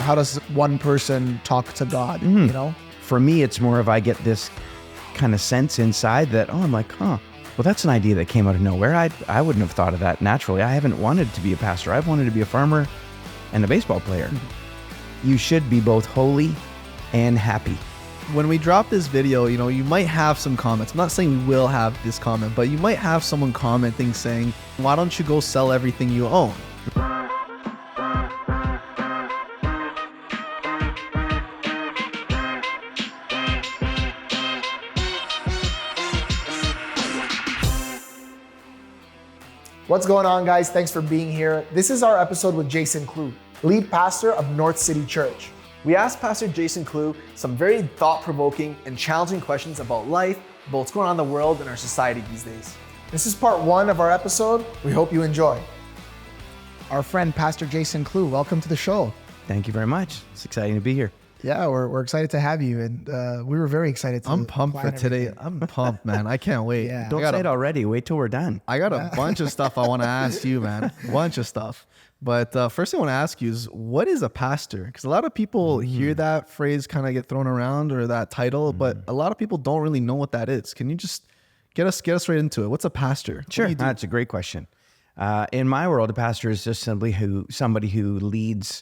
how does one person talk to God, you know? For me, it's more of I get this kind of sense inside that, I'm like, well, that's an idea that came out of nowhere. I wouldn't have thought of that naturally. I haven't wanted to be a pastor. I've wanted to be a farmer and a baseball player. You should be both holy and happy. When we drop this video, you know, you might have some comments. I'm not saying we will have this comment, but you might have someone commenting saying, why don't you go sell everything you own? What's going on, guys? Thanks for being here. This is our episode with Jason Cleugh, lead pastor of North City Church. We asked Pastor Jason Cleugh some very thought-provoking and challenging questions about life, about what's going on in the world and our society these days. This is part 1 of our episode. We hope you enjoy. Our friend, Pastor Jason Cleugh, welcome to the show. Thank you very much. It's exciting to be here. Yeah, we're excited to have you, and we were very excited to I'm pumped for plan today. everything. I'm pumped, man. I can't wait. Yeah. Don't say it already. Wait till we're done. I got a bunch of stuff I want to ask you, man. A bunch of stuff. But first thing I want to ask you is, what is a pastor? Because a lot of people hear that phrase kind of get thrown around, or that title, but a lot of people don't really know what that is. Can you just get us right into it? What's a pastor? What Sure. do you do? That's a great question. In my world, a pastor is just simply somebody who leads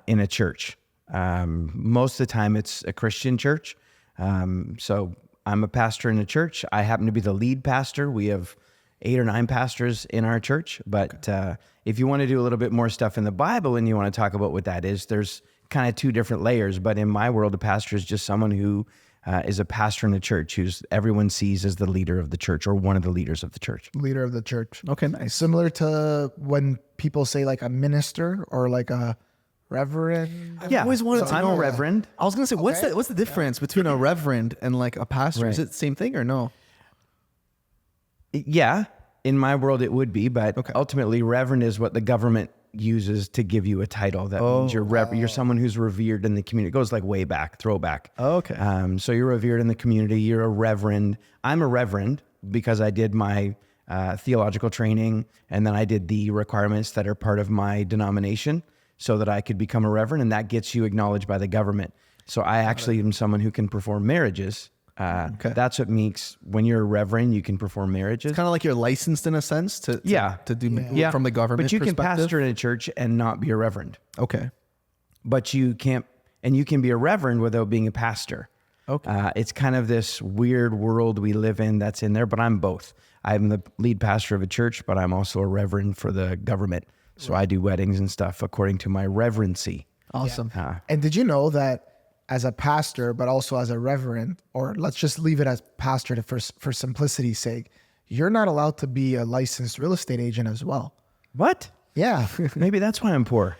in a church. Most of the time it's a Christian church. So I'm a pastor in a church. I happen to be the lead pastor. We have 8 or 9 pastors in our church. But if you want to do a little bit more stuff in the Bible and you want to talk about what that is, there's kind of 2 different layers. But in my world, a pastor is just someone who is a pastor in the church, who's everyone sees as the leader of the church or one of the leaders of the church. Leader of the church. Okay, nice. Similar to when people say like a minister or like a reverend. Yeah, I've always wanted to I'm know. a reverend. I was going to say, Okay. what's the difference between a reverend and like a pastor? Right. Is it the same thing or no? Yeah, in my world it would be, but ultimately reverend is what the government uses to give you a title. That means you're someone who's revered in the community. It goes like way back, throwback. Oh, okay. So you're revered in the community. You're a reverend. I'm a reverend because I did my theological training, and then I did the requirements that are part of my denomination so that I could become a reverend, and that gets you acknowledged by the government. So I actually am someone who can perform marriages. That's what makes, when you're a reverend, you can perform marriages. Kind of like you're licensed in a sense to do from the government But you can perspective. pastor in a church and not be a reverend. Okay. But you can't, and you can be a reverend without being a pastor. Okay. It's kind of this weird world we live in that's in there, but I'm both. I'm the lead pastor of a church, but I'm also a reverend for the government. So I do weddings and stuff according to my reverency. Awesome. And did you know that as a pastor, but also as a reverend, or let's just leave it as pastor for simplicity's sake, you're not allowed to be a licensed real estate agent as well. What? Yeah. Maybe that's why I'm poor.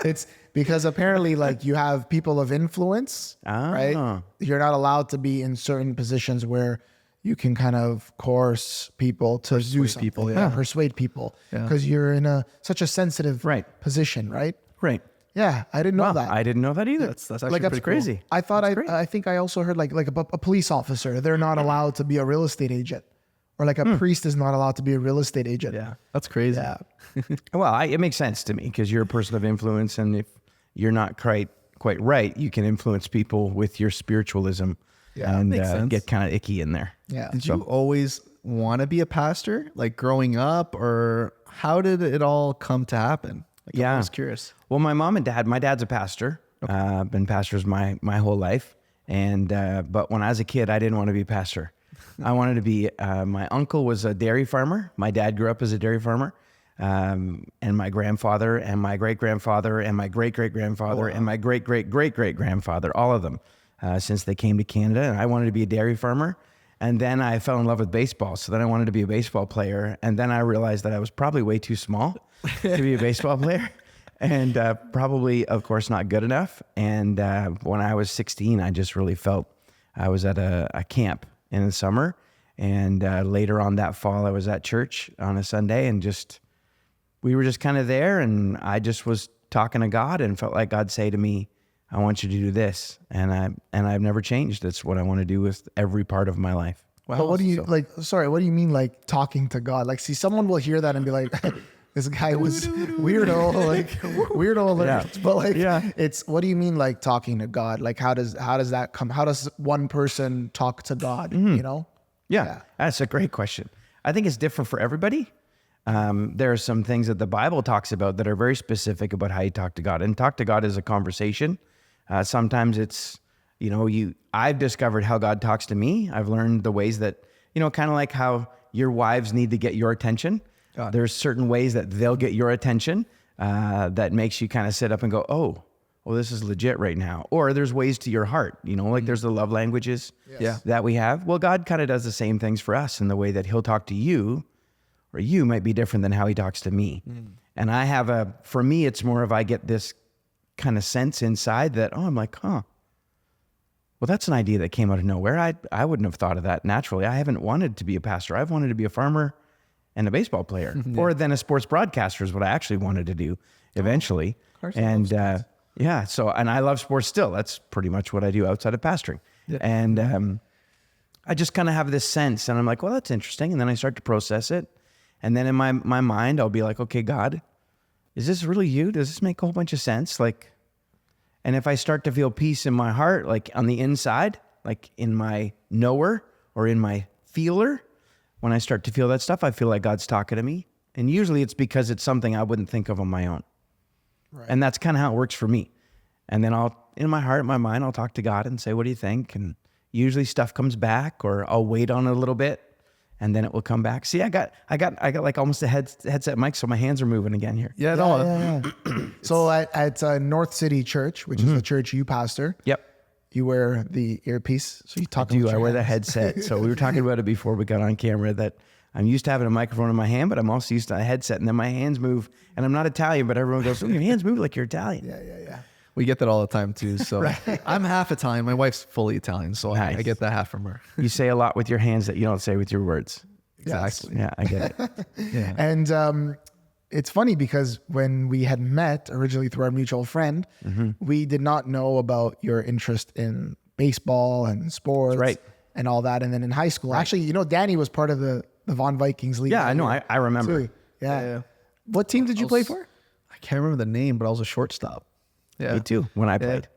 It's because apparently like you have people of influence, right? You're not allowed to be in certain positions where you can kind of coerce people to do something. Persuade people, because you're in such a sensitive position, right? Right. Yeah, I didn't know that. I didn't know that either. That's actually pretty crazy. cool. I thought I think I also heard like a police officer, they're not allowed to be a real estate agent, or like a priest is not allowed to be a real estate agent. Yeah, that's crazy. Yeah. Well, it makes sense to me because you're a person of influence, and if you're not quite right, you can influence people with your spiritualism, and makes sense. get kind of icky in there. Yeah. Did you always want to be a pastor, like growing up, or how did it all come to happen? I was curious. Well, my mom and dad, my dad's a pastor, been pastors my whole life. And, but when I was a kid, I didn't want to be a pastor. I wanted to be, my uncle was a dairy farmer. My dad grew up as a dairy farmer. And my grandfather and my great-grandfather and my great-great-grandfather and my great-great-great-great-grandfather, all of them, since they came to Canada. And I wanted to be a dairy farmer. And then I fell in love with baseball. So then I wanted to be a baseball player. And then I realized that I was probably way too small to be a baseball player. And probably, of course, not good enough. And when I was 16, I just really felt I was at a camp in the summer. And later on that fall, I was at church on a Sunday, and we were just kind of there. And I just was talking to God and felt like God say to me, I want you to do this. And I've never changed. That's what I want to do with every part of my life. Wow. But what do you what do you mean like talking to God? Like, see, someone will hear that and be like, This guy was weirdo, like weirdo alert. But like, it's, what do you mean, like talking to God? Like, how does that come? How does one person talk to God? You know? Yeah, that's a great question. I think it's different for everybody. There are some things that the Bible talks about that are very specific about how you talk to God. And talk to God is a conversation. Sometimes it's, I've discovered how God talks to me. I've learned the ways that, kind of like how your wives need to get your attention. There's certain ways that they'll get your attention that makes you kind of sit up and go, oh, well, this is legit right now. Or there's ways to your heart, like there's the love languages that we have. Well, God kind of does the same things for us in the way that he'll talk to you, or you might be different than how he talks to me. And for me, it's more of, I get this kind of sense inside that, I'm like, well, that's an idea that came out of nowhere. I wouldn't have thought of that naturally. I haven't wanted to be a pastor. I've wanted to be a farmer and a baseball player, or then a sports broadcaster is what I actually wanted to do eventually. And so, and I love sports still. That's pretty much what I do outside of pastoring. And I just kind of have this sense, and I'm like, well, that's interesting. And then I start to process it. And then in my mind, I'll be like, okay, God, is this really you? Does this make a whole bunch of sense? Like, and if I start to feel peace in my heart, like on the inside, like in my knower or in my feeler, when I start to feel that stuff, I feel like God's talking to me. And usually it's because it's something I wouldn't think of on my own. Right. And that's kind of how it works for me. And then in my heart, my mind, I'll talk to God and say, what do you think? And usually stuff comes back, or I'll wait on it a little bit, and then it will come back. See, I got like almost a headset mic, so my hands are moving again here. So at North City Church, which is the church you pastor. Yep. You wear the earpiece, so you talk. I wear the headset. So we were talking about it before we got on camera, that I'm used to having a microphone in my hand, but I'm also used to a headset, and then my hands move. And I'm not Italian, but everyone goes, "Oh, your hands move like you're Italian." Yeah. We get that all the time too. So I'm half Italian. My wife's fully Italian, so nice. I get that half from her. You say a lot with your hands that you don't say with your words. Exactly. Yeah, I get it. And it's funny because when we had met originally through our mutual friend, we did not know about your interest in baseball and sports and all that. And then in high school, actually, Danny was part of the Vaughan Vikings league. Yeah, I know. I remember. Yeah. What team did you play for? I can't remember the name, but I was a shortstop. Yeah. Me too, when I played.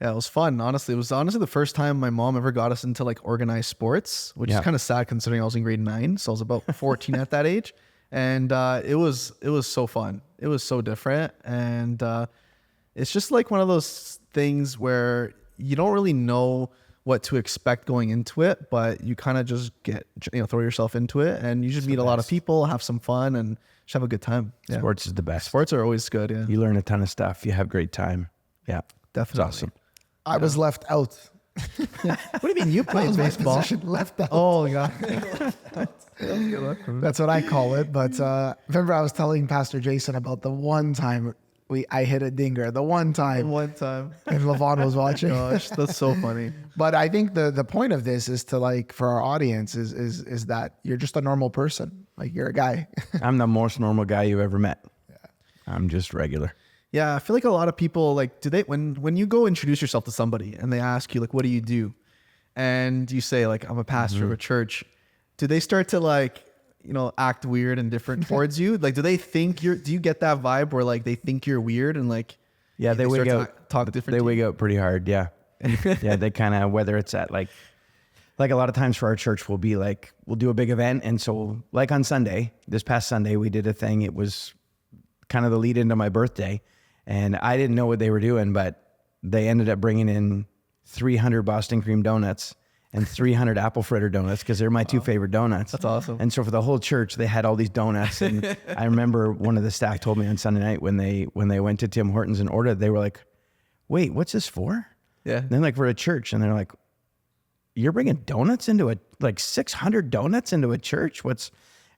Yeah, it was fun. Honestly, it was the first time my mom ever got us into like organized sports, which is kind of sad considering I was in grade 9. So I was about 14 at that age. And it was so fun. It was so different. And it's just like one of those things where you don't really know what to expect going into it, but you kind of just throw yourself into it, and you just meet a lot of people, have some fun, and just have a good time. Yeah. Sports is the best. Sports are always good. Yeah. You learn a ton of stuff. You have a great time. Yeah. Definitely. It's awesome. I was left out. What do you mean you played baseball? Left out. Oh, God. That's what I call it. But remember, I was telling Pastor Jason about the one time I hit a dinger. The one time. And Levon was watching. Gosh, that's so funny. But I think the point of this is to, like, for our audience is that you're just a normal person. Like, you're a guy. I'm the most normal guy you've ever met. Yeah. I'm just regular. Yeah, I feel like a lot of people, like, when you go introduce yourself to somebody and they ask you, like, what do you do? And you say, like, I'm a pastor of a church. Do they start to, like, act weird and different towards you? Like, do you get that vibe where, like, they think you're weird and, like, they wig out, talk different? They wig out pretty hard. Yeah. Yeah. They kind of, whether it's at like a lot of times for our church, we'll do a big event. And so, like, on this past Sunday, we did a thing. It was kind of the lead into my birthday. And I didn't know what they were doing, but they ended up bringing in 300 Boston cream donuts and 300 apple fritter donuts, because they're my two favorite donuts. That's awesome. And so for the whole church, they had all these donuts. And I remember one of the staff told me on Sunday night when they went to Tim Hortons and ordered, they were like, wait, what's this for? Yeah. And they're like, we're a church. And they're like, you're bringing donuts into 600 donuts into a church?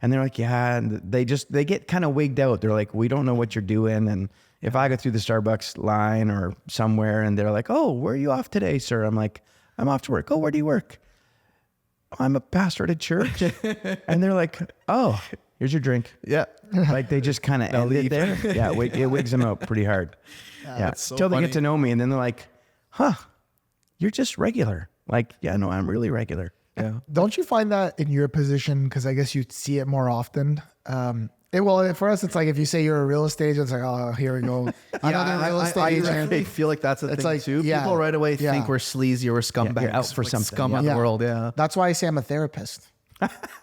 And they're like, yeah. And they get kind of wigged out. They're like, we don't know what you're doing. And if I go through the Starbucks line or somewhere and they're like, oh, where are you off today, sir? I'm like, I'm off to work. Oh, where do you work? Oh, I'm a pastor at a church. And they're like, oh, here's your drink. Yeah. Like, they just kind of end it there. Yeah, it wigs them out pretty hard. Yeah. So Till they get to know me, and then they're like, huh, you're just regular. Like, yeah, no, I'm really regular. Yeah. Don't you find that in your position, because I guess you see it more often, For us, it's like if you say you're a real estate agent, it's like, oh, here we go. Another real estate agent. I feel like that's a thing like, too. People right away think we're sleazy or we're scumbags. You're out for something. Scum of the world, yeah. That's why I say I'm a therapist.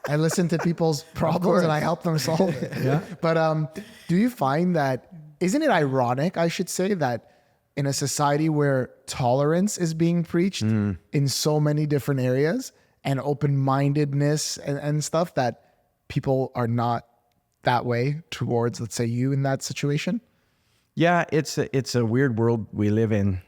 I listen to people's problems and I help them solve it. Yeah. But do you find that, isn't it ironic, I should say, that in a society where tolerance is being preached in so many different areas and open-mindedness and stuff, that people are not that way towards, let's say, you in that situation? Yeah, it's a weird world we live in.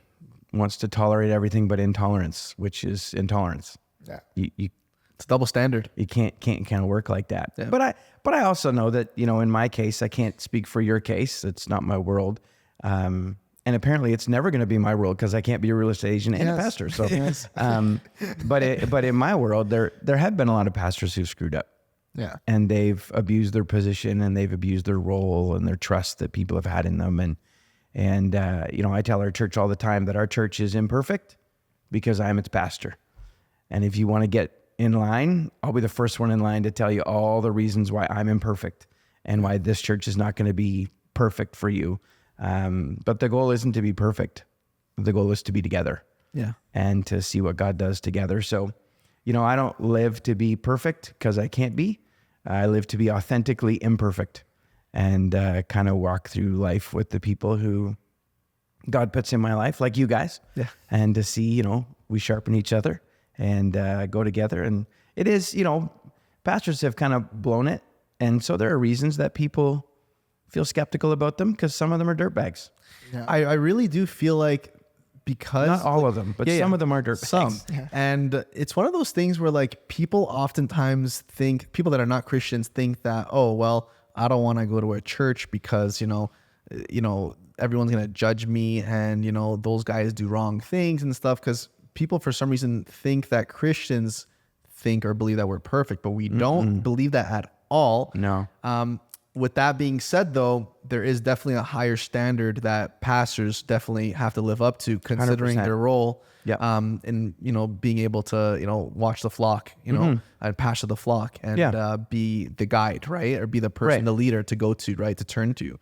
Wants to tolerate everything but intolerance, which is intolerance. Yeah. It's a double standard. You can't kind of work like that. Yeah. But I also know that, in my case, I can't speak for your case. It's not my world. And apparently it's never going to be my world because I can't be a real estate agent and a pastor. So, but in my world, there have been a lot of pastors who screwed up. Yeah. And they've abused their position and they've abused their role and their trust that people have had in them. And I tell our church all the time that our church is imperfect because I'm its pastor. And if you want to get in line, I'll be the first one in line to tell you all the reasons why I'm imperfect and why this church is not going to be perfect for you. But the goal isn't to be perfect. The goal is to be together. Yeah. And to see what God does together. So, I don't live to be perfect because I can't be. I live to be authentically imperfect and kind of walk through life with the people who God puts in my life, like you guys. Yeah. And to see, we sharpen each other and go together. And it is, pastors have kind of blown it. And so there are reasons that people feel skeptical about them because some of them are dirtbags. Yeah. I really do feel like, because not all of them, but some of them are dirtbags. Some. Yeah. And it's one of those things where like people oftentimes think, people that are not Christians think that, oh, well, I don't want to go to a church because, everyone's going to judge me and, those guys do wrong things and stuff. Because people for some reason think that Christians think or believe that we're perfect, but we don't believe that at all. No. With that being said, though, there is definitely a higher standard that pastors definitely have to live up to, considering 100%. their role. Yeah. In being able to watch the flock, and pastor the flock, and be the guide, right, or be the person, the leader to go to, right, to turn to.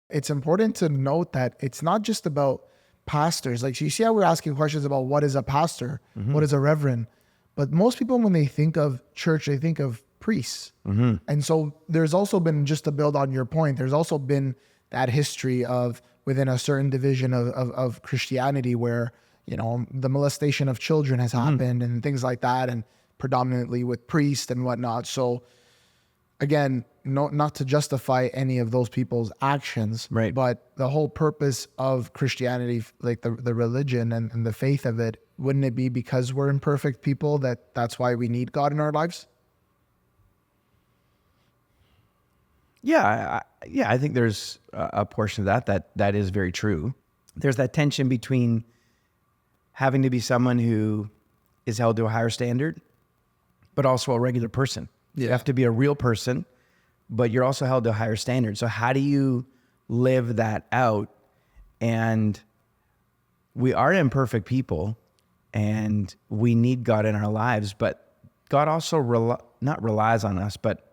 It's important to note that it's not just about pastors. Like, you see how we're asking questions about what is a pastor, what is a reverend, but most people, when they think of church, they think of priests. And so there's also been, just to build on your point, there's also been that history of within a certain division of Christianity where, the molestation of children has happened and things like that, and predominantly with priests and whatnot. So again, not to justify any of those people's actions, right, but the whole purpose of Christianity, like the religion and the faith of it, wouldn't it be because we're imperfect people that's why we need God in our lives? Yeah, I think there's a portion of that is very true. There's that tension between having to be someone who is held to a higher standard, but also a regular person. You have to be a real person, but you're also held to a higher standard. So how do you live that out? And we are imperfect people, and we need God in our lives, but God also not relies on us, but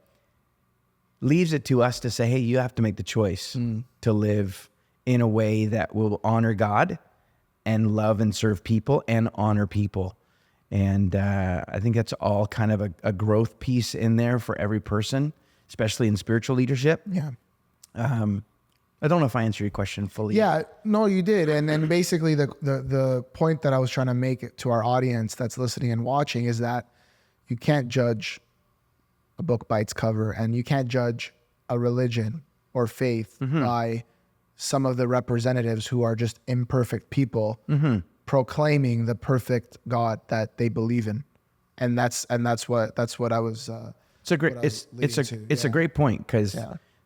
leaves it to us to say, hey, you have to make the choice to live in a way that will honor God and love and serve people and honor people. And I think that's all kind of a growth piece in there for every person, especially in spiritual leadership. Yeah. I don't know if I answered your question fully. Yeah, no, you did. And basically the point that I was trying to make to our audience that's listening and watching is that you can't judge a book by its cover, and you can't judge a religion or faith by some of the representatives who are just imperfect people proclaiming the perfect God that they believe in. And that's what I was it's a great point, because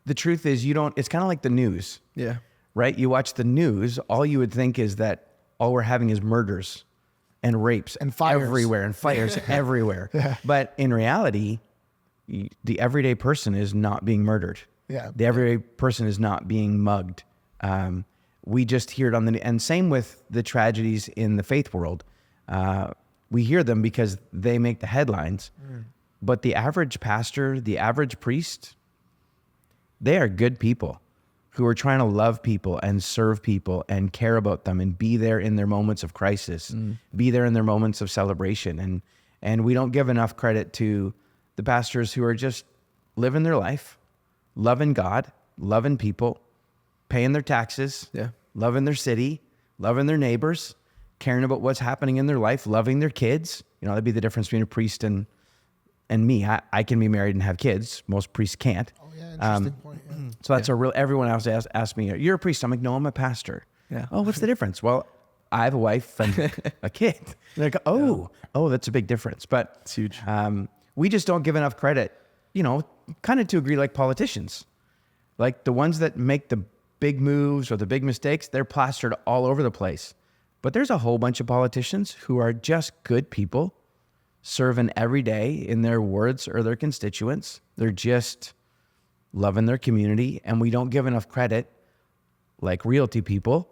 the truth is it's kind of like the news. Yeah. Right? You watch the news, all you would think is that all we're having is murders and rapes and fires everywhere and fires everywhere. Yeah. But in reality, the everyday person is not being murdered. Yeah. The everyday person is not being mugged. We just hear it on and same with the tragedies in the faith world. We hear them because they make the headlines, but the average pastor, the average priest, They are good people who are trying to love people and serve people and care about them and be there in their moments of crisis, be there in their moments of celebration. And we don't give enough credit to the pastors who are just living their life, loving God, loving people, paying their taxes, loving their city, loving their neighbors, caring about what's happening in their life, loving their kids. You know, that'd be the difference between a priest and me. I can be married and have kids. Most priests can't. Oh yeah, interesting point. Yeah. So that's a real, everyone else asks me, you're a priest? I'm like, no, I'm a pastor. Yeah. Oh, what's the difference? Well, I have a wife and a kid. And they go, oh, that's a big difference. But It's huge. We just don't give enough credit, you know, kind of to agree like politicians. Like the ones that make the big moves or the big mistakes, they're plastered all over the place. But there's a whole bunch of politicians who are just good people serving every day in their wards or their constituents. They're just loving their community, and we don't give enough credit. Like realty people,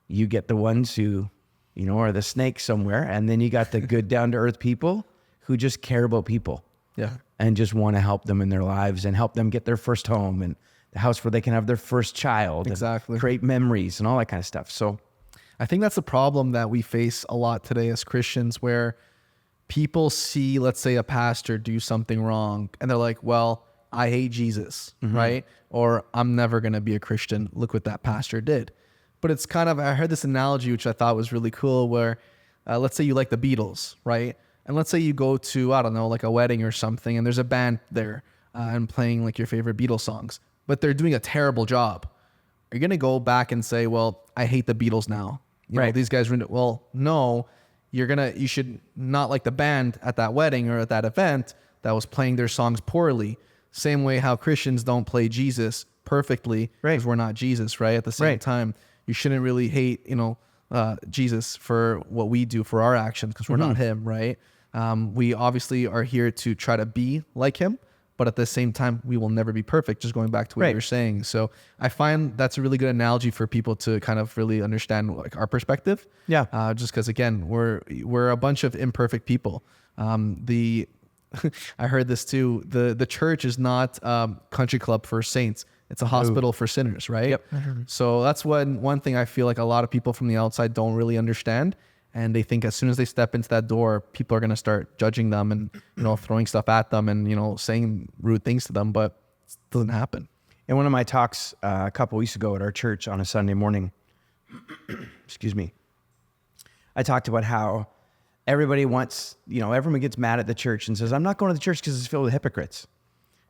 you get the ones who, you know, are the snakes somewhere, and then you got the good down-to-earth people who just care about people. Yeah. And just want to help them in their lives and help them get their first home and the house where they can have their first child. Exactly. And create memories and all that kind of stuff. So I think that's the problem that we face a lot today as Christians, where people see, let's say, a pastor do something wrong and they're like, well, I hate Jesus, right? Or I'm never going to be a Christian. Look what that pastor did. But it's kind of, I heard this analogy, which I thought was really cool, where let's say you like the Beatles, right? And let's say you go to, I don't know, like a wedding or something, and there's a band there and playing like your favorite Beatles songs, but they're doing a terrible job. Are you going to go back and say, well, I hate the Beatles now? You know, these guys ruined it. Well, no, you should not like the band at that wedding or at that event that was playing their songs poorly. Same way how Christians don't play Jesus perfectly because we're not Jesus, right? At the same time, you shouldn't really hate, you know, Jesus for what we do, for our actions, because we're not him, right? We obviously are here to try to be like him, but at the same time, we will never be perfect, just going back to what you're saying. So I find that's a really good analogy for people to kind of really understand like our perspective. Yeah. Just because, again, we're a bunch of imperfect people. I heard this too. The church is not country club for saints. It's a hospital for sinners, right? Yep. So that's one thing I feel like a lot of people from the outside don't really understand. And they think as soon as they step into that door, people are going to start judging them and, you know, throwing stuff at them and, you know, saying rude things to them, but it doesn't happen. in one of my talks a couple weeks ago at our church on a Sunday morning, excuse me, I talked about how everybody wants, you know, everyone gets mad at the church and says, I'm not going to the church because it's filled with hypocrites.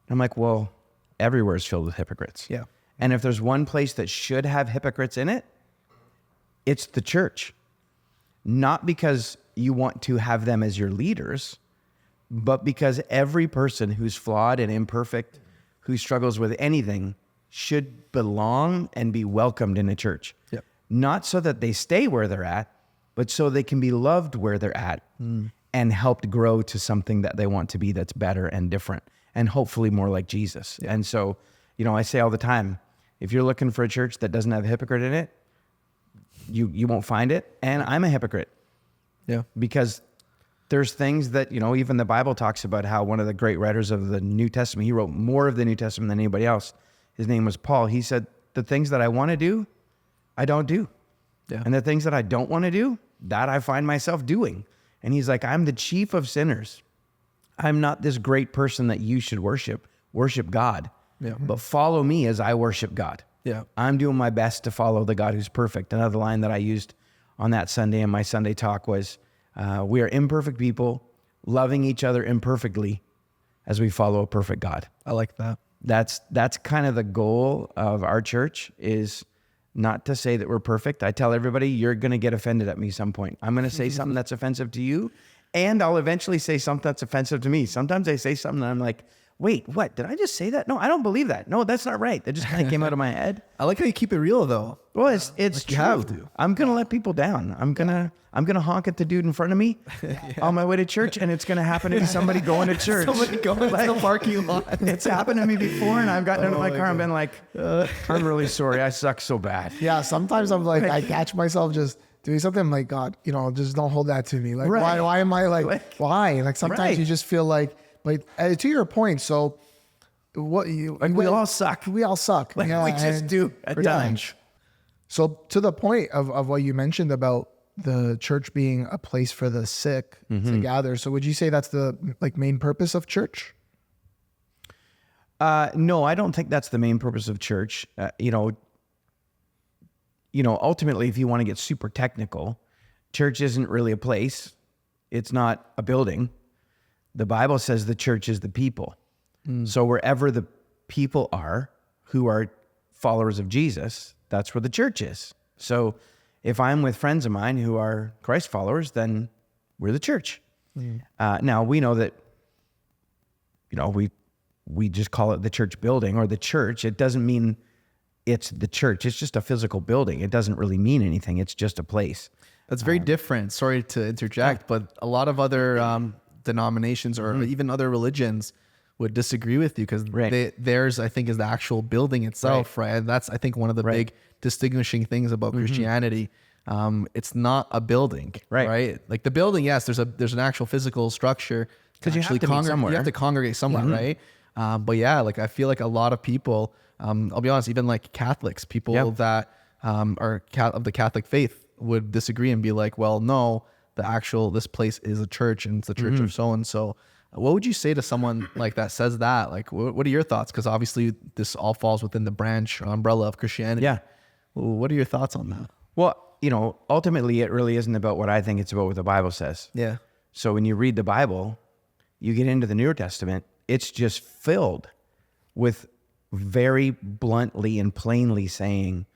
And I'm like, well, everywhere is filled with hypocrites. Yeah. And if there's one place that should have hypocrites in it, it's the church. Not because you want to have them as your leaders, but because every person who's flawed and imperfect, who struggles with anything, should belong and be welcomed in a church. Yep. Not so that they stay where they're at, but so they can be loved where they're at and helped grow to something that they want to be that's better and different and hopefully more like Jesus. Yeah. And so, you know, I say all the time, if you're looking for a church that doesn't have a hypocrite in it, you won't find it. And I'm a hypocrite. Yeah. Because there's things that, you know, even the Bible talks about how one of the great writers of the New Testament, he wrote more of the New Testament than anybody else. His name was Paul. He said, the things that I want to do, I don't do. Yeah. And the things that I don't want to do, that I find myself doing. And he's like, I'm the chief of sinners. I'm not this great person that you should worship. Worship God. Yeah. But follow me as I worship God. Yeah. I'm doing my best to follow the God who's perfect. Another line that I used on that Sunday in my Sunday talk was, we are imperfect people loving each other imperfectly as we follow a perfect God. I like that. That's kind of the goal of our church, is not to say that we're perfect. I tell everybody, you're going to get offended at me some point. I'm going to say something that's offensive to you, and I'll eventually say something that's offensive to me. Sometimes I say something and I'm like, wait, what? Did I just say that? No, I don't believe that. No, that's not right. That just kind of came out of my head. I like how you keep it real, though. Well, it's like true. You have to. I'm gonna let people down. I'm gonna honk at the dude in front of me on my way to church, and it's gonna happen to be somebody going to church. Somebody going to the parking lot. It's happened to me before, and I've gotten into my car and been like, I'm really sorry. I suck so bad. Yeah, sometimes I'm like, I catch myself just doing something. I'm like, God, you know, just don't hold that to me. Like, why am I like, why? Like sometimes you just feel like, but to your point, so we all suck. We all suck. We just do at times. So to the point of what you mentioned about the church being a place for the sick to gather. So would you say that's the main purpose of church? No, I don't think that's the main purpose of church. Ultimately, if you want to get super technical, church isn't really a place. It's not a building. The Bible says the church is the people. So wherever the people are who are followers of Jesus, that's where the church is. So if I'm with friends of mine who are Christ followers, then we're the church. Now we know that, we just call it the church building or the church. It doesn't mean it's the church. It's just a physical building. It doesn't really mean anything. It's just a place. That's very different. Sorry to interject, but a lot of other denominations or even other religions would disagree with you because theirs, I think, is the actual building itself, right? And that's, I think, one of the big distinguishing things about Christianity. It's not a building, right? Like the building, yes, there's an actual physical structure because you have to meet somewhere. You have to congregate somewhere, right? But yeah, I feel like a lot of people, I'll be honest, even Catholics, people that are of the Catholic faith would disagree and be like, well, no, this place is a church and it's the church of so-and-so. What would you say to someone that says that? What are your thoughts? Because obviously this all falls within the branch or umbrella of Christianity. Yeah. What are your thoughts on that? Well, ultimately it really isn't about what I think, it's about what the Bible says. Yeah. So when you read the Bible, you get into the New Testament, it's just filled with very bluntly and plainly saying,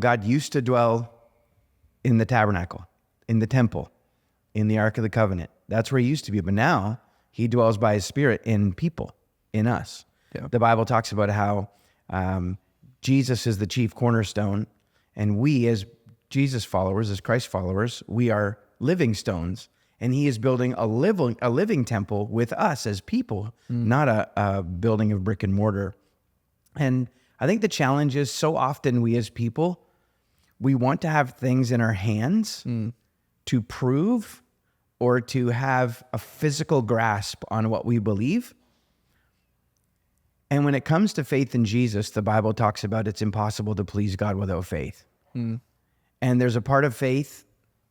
God used to dwell in the tabernacle, in the temple, in the Ark of the Covenant. That's where he used to be. But now he dwells by his Spirit in people, in us. Yeah. The Bible talks about how Jesus is the chief cornerstone, and we as Jesus followers, as Christ followers, we are living stones. And he is building a living temple with us as people, not a building of brick and mortar. And I think the challenge is so often we as people, we want to have things in our hands to prove or to have a physical grasp on what we believe. And when it comes to faith in Jesus, the Bible talks about it's impossible to please God without faith. And there's a part of faith.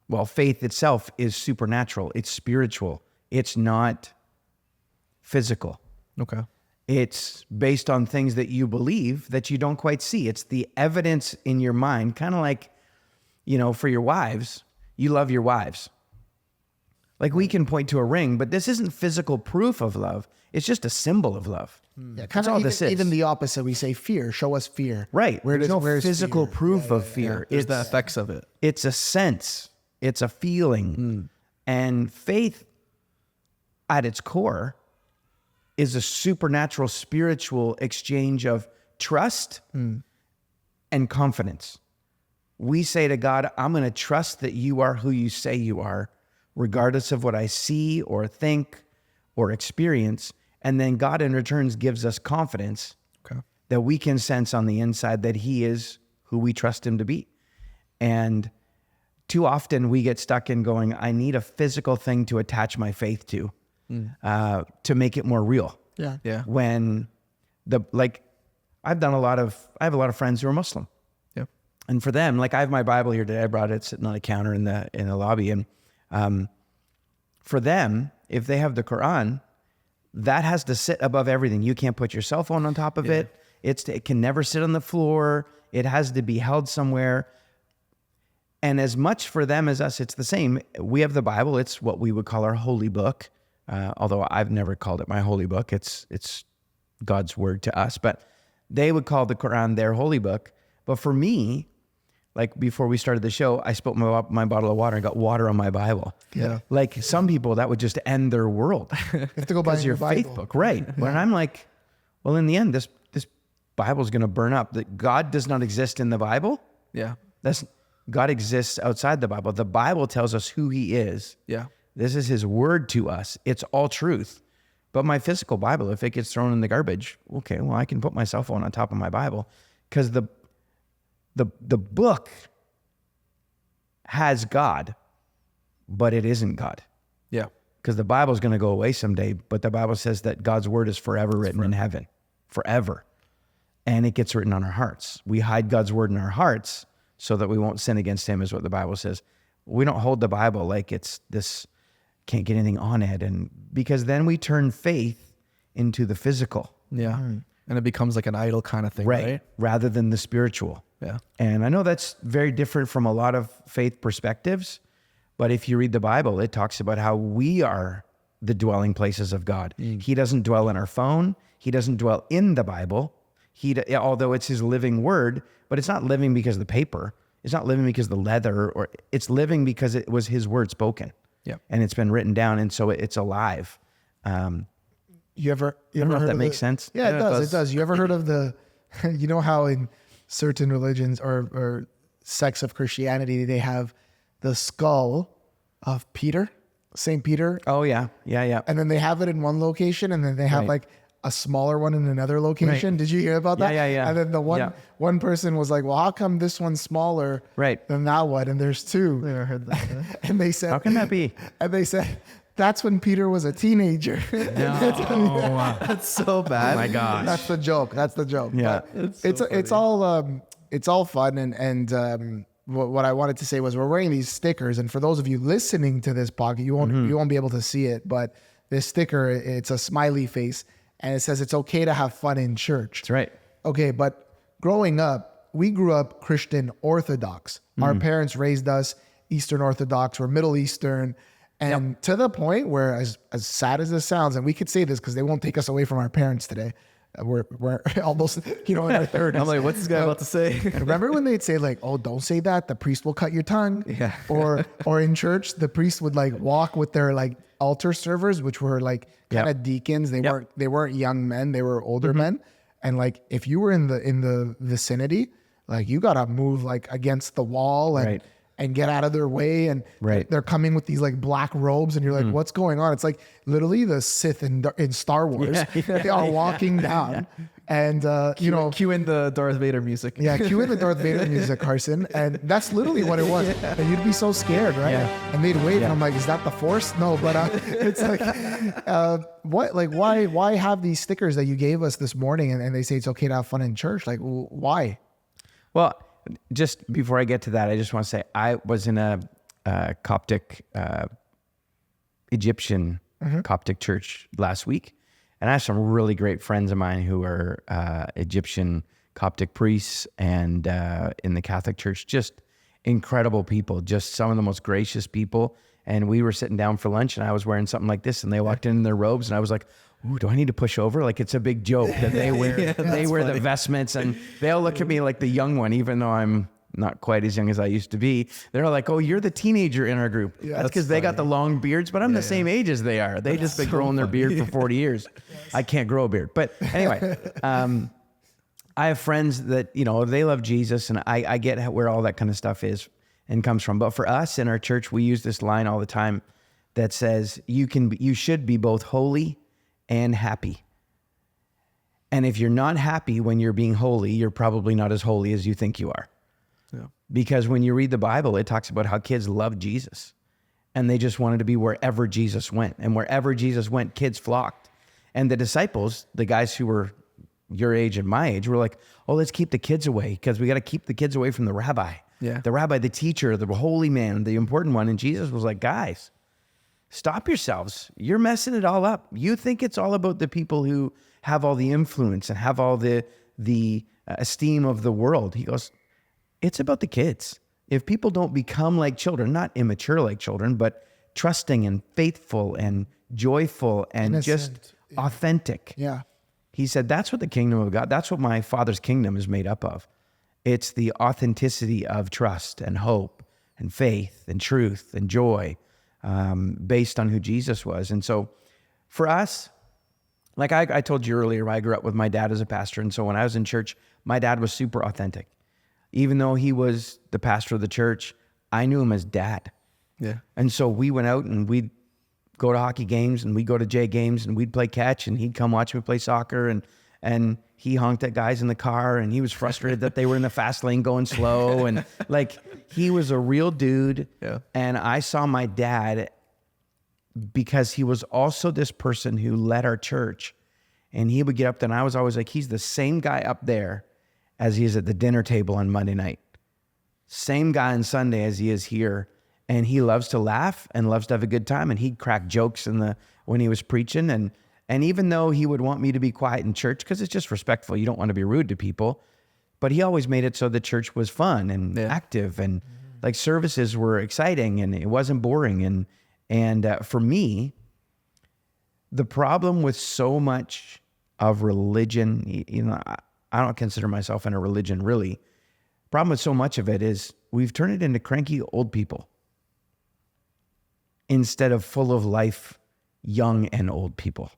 Well, faith itself is supernatural. It's spiritual. It's not physical. Okay. It's based on things that you believe that you don't quite see. It's the evidence in your mind, kind of like, for your wives, you love your wives. We can point to a ring, but this isn't physical proof of love. It's just a symbol of love. Yeah, kind of even the opposite. We say fear. Show us fear. Right. There's no physical proof of fear. It's the effects of it. It's a sense. It's a feeling. And faith at its core is a supernatural spiritual exchange of trust and confidence. We say to God, I'm going to trust that you are who you say you are, regardless of what I see or think or experience. And then God in return gives us confidence that we can sense on the inside that he is who we trust him to be. And too often we get stuck in going, I need a physical thing to attach my faith to make it more real. Yeah. Yeah. When I have a lot of friends who are Muslim. Yeah. And for them, I have my Bible here today. I brought it sitting on a counter in the lobby. And for them, if they have the Quran, that has to sit above everything. You can't put your cell phone on top of it. It can never sit on the floor. It has to be held somewhere. And as much for them as us, it's the same. We have the Bible. It's what we would call our holy book. Although I've never called it my holy book. It's God's word to us. But they would call the Quran their holy book. But for me, before we started the show, I spilled my bottle of water and got water on my Bible. Yeah. Some people, that would just end their world. You have to go buy your faith book. Right. Yeah. But I'm like, well, in the end, this Bible's going to burn up. That God does not exist in the Bible. Yeah. God exists outside the Bible. The Bible tells us who he is. Yeah. This is his word to us. It's all truth. But my physical Bible, if it gets thrown in the garbage, okay, well, I can put my cell phone on top of my Bible because the book has God, but it isn't God. Yeah. Because the Bible's going to go away someday, but the Bible says that God's word is forever written in heaven. forever. And it gets written on our hearts. We hide God's word in our hearts so that we won't sin against him, is what the Bible says. We don't hold the Bible like it's this, can't get anything on it. And because then we turn faith into the physical. Yeah. And it becomes like an idol kind of thing, right? Rather than the spiritual. Yeah. And I know that's very different from a lot of faith perspectives, but if you read the Bible, it talks about how we are the dwelling places of God. He doesn't dwell in our phone. He doesn't dwell in the Bible. Although it's his living word, but it's not living because of the paper. It's not living because of the leather, or it's living because it was his word spoken. Yeah. And it's been written down, and so it's alive. You ever I don't know if that makes sense. Yeah, it does. It does. You ever heard of you know how in certain religions or sects of Christianity, they have the skull of Peter, St. Peter. Oh, yeah. Yeah. And then they have it in one location, and then they have like a smaller one in another location. Did you hear about that? Yeah. And then the one person was like, well, how come this one's smaller than that one? And there's two. I never heard that. And they said, how can that be? And they said, that's when Peter was a teenager. No. That's so bad. Oh my gosh. That's the joke. That's the joke. Yeah. But it's all fun. And what I wanted to say was we're wearing these stickers. And for those of you listening to this podcast, you won't be able to see it. But this sticker, it's a smiley face. And it says it's okay to have fun in church. That's right. Okay, but growing up, we grew up Christian Orthodox. Our parents raised us Eastern Orthodox. We're Middle Eastern. And to the point where, as sad as this sounds, and we could say this because they won't take us away from our parents today. We're almost, in our 30s. I'm like, what's this guy about to say? Remember when they'd say like, oh, don't say that, the priest will cut your tongue. Yeah. Or in church, the priest would like walk with their like altar servers, which were like kind of deacons. They weren't young men, they were older men. And like, if you were in the vicinity, like you got to move like against the wall and get out of their way. And they're coming with these like black robes and you're like, what's going on? It's like literally the Sith in Star Wars. They are walking down and, cue in the Darth Vader music. Yeah. Cue in the Darth Vader music, Carson. And that's literally what it was. And you'd be so scared, right? Yeah. And they'd wait and I'm like, is that the Force? No, but it's like, why have these stickers that you gave us this morning and they say it's okay to have fun in church? Like, why? Well, just before I get to that, I just want to say I was in a Coptic, Egyptian Coptic church last week. And I have some really great friends of mine who are Egyptian Coptic priests and in the Catholic Church, just incredible people, just some of the most gracious people. And we were sitting down for lunch and I was wearing something like this and they walked in their robes and I was like, ooh, do I need to push over? Like it's a big joke that they wear the vestments and they'll look at me like the young one, even though I'm not quite as young as I used to be. They're like, oh, you're the teenager in our group. Yeah, that's because they got the long beards, but I'm the same age as they are. They just been growing their beard for 40 years. Yes. I can't grow a beard. But anyway, I have friends that, they love Jesus and I get where all that kind of stuff is and comes from. But for us in our church, we use this line all the time that says, you should be both holy and happy. And if you're not happy when you're being holy, you're probably not as holy as you think you are. Yeah. Because when you read the Bible, it talks about how kids love Jesus and they just wanted to be wherever Jesus went. And wherever Jesus went, kids flocked. And the disciples, the guys who were your age and my age, were like, oh, let's keep the kids away because we got to keep the kids away from the rabbi. Yeah. The rabbi, the teacher, the holy man, the important one. And Jesus was like, guys, stop yourselves. You're messing it all up. You think it's all about the people who have all the influence and have all the esteem of the world. He goes, it's about the kids. If people don't become like children, not immature like children, but trusting and faithful and joyful and innocent, just authentic. Yeah. He said, that's what the kingdom of God, that's what my Father's kingdom is made up of. It's the authenticity of trust and hope and faith and truth and joy based on who Jesus was. And so for us, like I told you earlier, I grew up with my dad as a pastor. And so when I was in church, my dad was super authentic. Even though he was the pastor of the church, I knew him as dad. Yeah. And so we went out and we'd go to hockey games and we'd go to J games and we'd play catch and he'd come watch me play soccer and he honked at guys in the car and he was frustrated that they were in the fast lane going slow. And like, he was a real dude. Yeah. And I saw my dad because he was also this person who led our church And he would get up there, and I was always like, he's the same guy up there as he is at the dinner table on Monday night. Same guy on Sunday as he is here. And he loves to laugh and loves to have a good time. And he'd crack jokes when he was preaching. And even though he would want me to be quiet in church, because it's just respectful, you don't want to be rude to people, but he always made it so the church was fun and active, and like services were exciting and it wasn't boring. And for me, the problem with so much of religion, I don't consider myself in a religion really. Problem with so much of it is we've turned it into cranky old people instead of full of life, young and old people.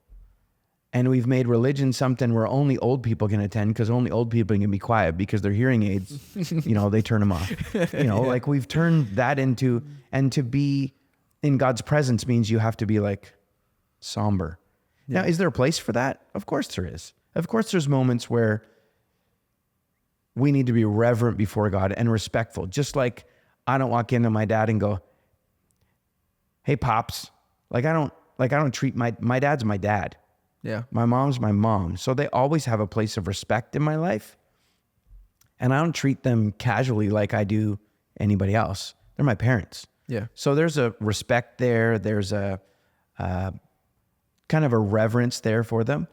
And we've made religion something where only old people can attend, because only old people can be quiet because their hearing aids, they turn them off. Like we've turned that into, and to be in God's presence means you have to be like somber. Yeah. Now, is there a place for that? Of course there is. Of course there's moments where we need to be reverent before God and respectful. Just like I don't walk into my dad and go, "Hey, Pops." Like I don't treat my dad's my dad. Yeah. My mom's my mom. So they always have a place of respect in my life. And I don't treat them casually like I do anybody else. They're my parents. Yeah. So there's a respect there. There's a kind of a reverence there for them.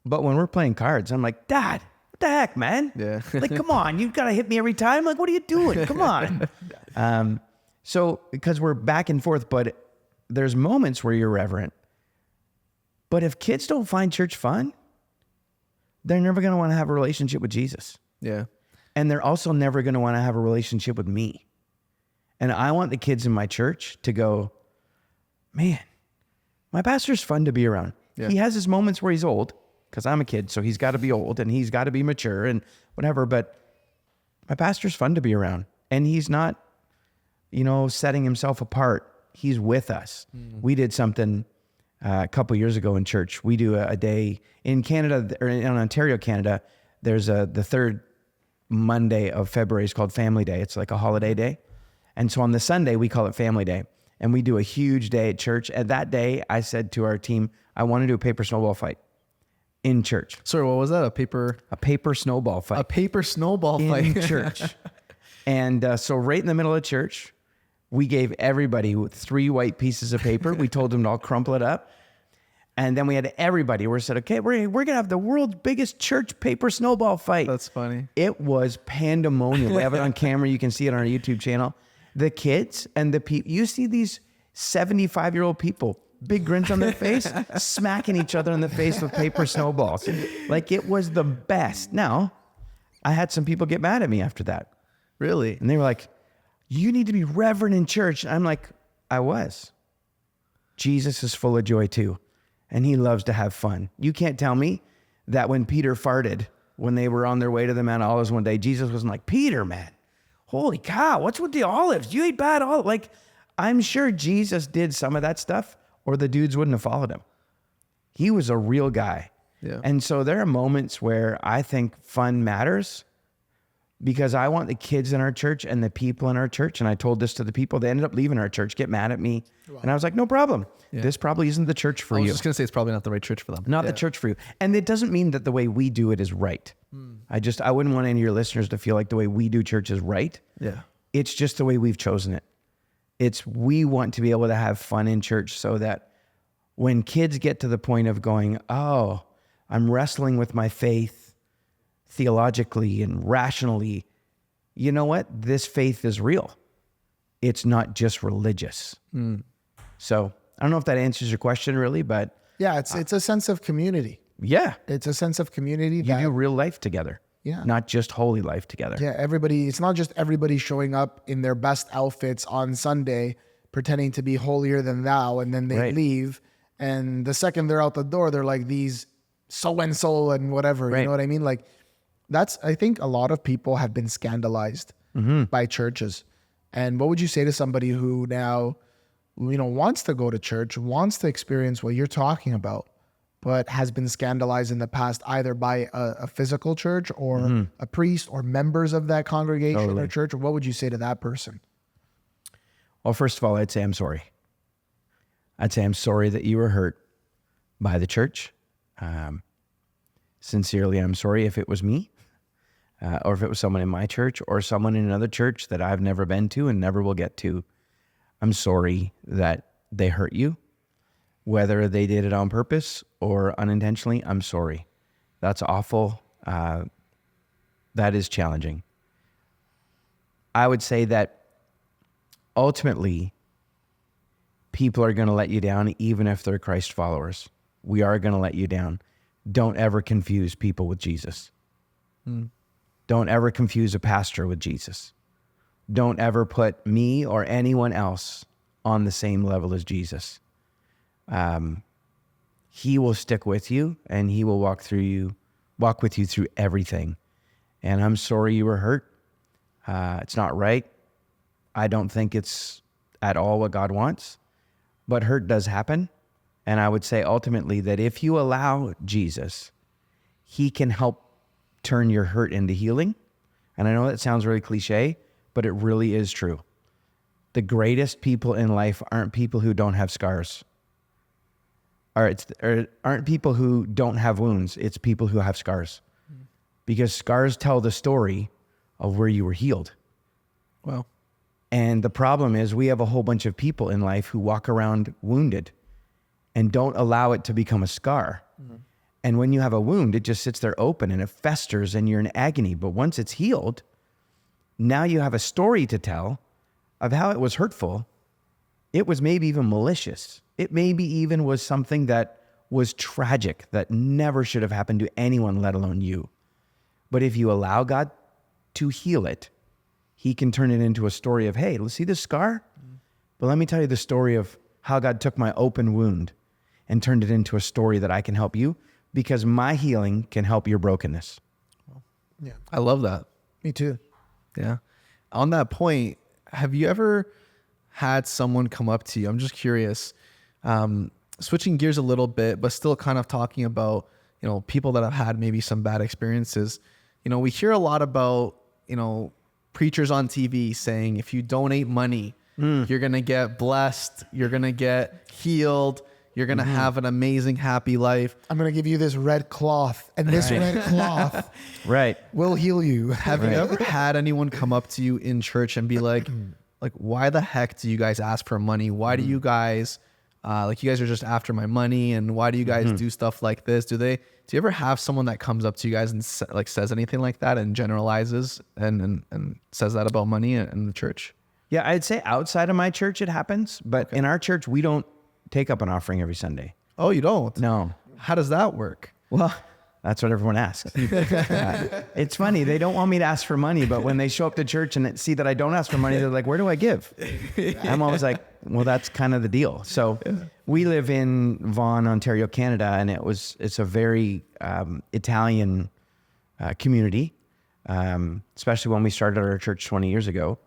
But when we're playing cards, I'm like, "Dad, what the heck, man? Yeah. Like, come on, you've got to hit me every time. Like, what are you doing? Come on." So because we're back and forth, but there's moments where you're reverent. But if kids don't find church fun, they're never going to want to have a relationship with Jesus. Yeah. And they're also never going to want to have a relationship with me. And I want the kids in my church to go, "Man, my pastor's fun to be around." Yeah. He has his moments where he's old, because I'm a kid, so he's got to be old and he's got to be mature and whatever. But my pastor's fun to be around. And he's not, setting himself apart. He's with us. We did something a couple years ago in church. We do a day in Canada, or in Ontario, Canada. There's the third Monday of February is called Family Day. It's like a holiday day. And so on the Sunday, we call it Family Day. And we do a huge day at church. And that day, I said to our team, I want to do a paper snowball fight in church. Sorry, what was that? A paper snowball fight. A paper snowball fight in church. And so right in the middle of church, we gave everybody 3 white pieces of paper. We told them to all crumple it up. And then we had everybody. We said, "Okay, we're going to have the world's biggest church paper snowball fight." That's funny. It was pandemonium. We have it on camera. You can see it on our YouTube channel. The kids and the people, you see these 75-year-old people, big grins on their face, smacking each other in the face with paper snowballs. Like, it was the best. Now, I had some people get mad at me after that. Really? And they were like, "You need to be reverent in church." I'm like, I was. Jesus is full of joy too. And he loves to have fun. You can't tell me that when Peter farted, when they were on their way to the Mount of Olives one day, Jesus wasn't like, "Peter, man, holy cow, what's with the olives? You ate bad olives." Like, I'm sure Jesus did some of that stuff, or the dudes wouldn't have followed him. He was a real guy. Yeah. And so there are moments where I think fun matters, because I want the kids in our church and the people in our church. And I told this to the people. They ended up leaving our church, get mad at me. Wow. And I was like, "No problem. Yeah. This probably isn't the church for you." I was just going to say, it's probably not the right church for them. Not the church for you. And it doesn't mean that the way we do it is right. I wouldn't want any of your listeners to feel like the way we do church is right. Yeah. It's just the way we've chosen it. We want to be able to have fun in church, so that when kids get to the point of going, "Oh, I'm wrestling with my faith theologically and rationally," you know what? This faith is real. It's not just religious. So I don't know if that answers your question really, but yeah, it's a sense of community. Yeah. It's a sense of community. You do real life together. Yeah. Not just holy life together. Yeah. It's not just everybody showing up in their best outfits on Sunday, pretending to be holier than thou, and then they leave. And the second they're out the door, they're like these so-and-so and whatever. You know what I mean? Like, I think a lot of people have been scandalized by churches. And what would you say to somebody who now, wants to go to church, wants to experience what you're talking about, but has been scandalized in the past, either by a physical church or a priest or members of that congregation or church? What would you say to that person? Well, first of all, I'd say I'm sorry. I'd say I'm sorry that you were hurt by the church. Sincerely, I'm sorry if it was me, or if it was someone in my church or someone in another church that I've never been to and never will get to. I'm sorry that they hurt you, whether they did it on purpose or unintentionally. I'm sorry. That's awful. That is challenging. I would say that ultimately, people are going to let you down, even if they're Christ followers. We are going to let you down. Don't ever confuse people with Jesus. Don't ever confuse a pastor with Jesus. Don't ever put me or anyone else on the same level as Jesus. He will stick with you, and he will walk with you through everything. And I'm sorry you were hurt. It's not right. I don't think it's at all what God wants, but hurt does happen. And I would say ultimately that if you allow Jesus, he can help turn your hurt into healing. And I know that sounds really cliche, but it really is true. The greatest people in life aren't people who don't have scars. Or aren't people who don't have wounds. It's people who have scars. Because scars tell the story of where you were healed. Wow. And the problem is we have a whole bunch of people in life who walk around wounded and don't allow it to become a scar. And when you have a wound, it just sits there open and it festers and you're in agony. But once it's healed, now you have a story to tell of how it was hurtful. It was maybe even malicious. It maybe even was something that was tragic, that never should have happened to anyone, let alone you. But if you allow God to heal it, he can turn it into a story of, hey, let's see this scar? But let me tell you the story of how God took my open wound and turned it into a story that I can help you, because my healing can help your brokenness. Yeah. I love that. Me too. Yeah. On that point, have you ever had someone come up to you? I'm just curious, switching gears a little bit, but still kind of talking about, people that have had maybe some bad experiences. We hear a lot about, preachers on TV saying, if you donate money, you're going to get blessed, you're going to get healed, you're going to have an amazing, happy life. I'm going to give you this red cloth, and this red cloth will heal you. Have you ever had anyone come up to you in church and be like, why the heck do you guys ask for money? Why do you guys, you guys are just after my money, and why do you guys do stuff like this? Do you ever have someone that comes up to you guys and says anything like that and generalizes and says that about money in the church? Yeah, I'd say outside of my church it happens, but in our church we don't take up an offering every Sunday. Oh, you don't? No. How does that work? Well, that's what everyone asks. It's funny. They don't want me to ask for money, but when they show up to church and see that I don't ask for money, they're like, where do I give? I'm always like, well, that's kind of the deal. So we live in Vaughan, Ontario, Canada, and it's a very Italian community, especially when we started our church 20 years ago.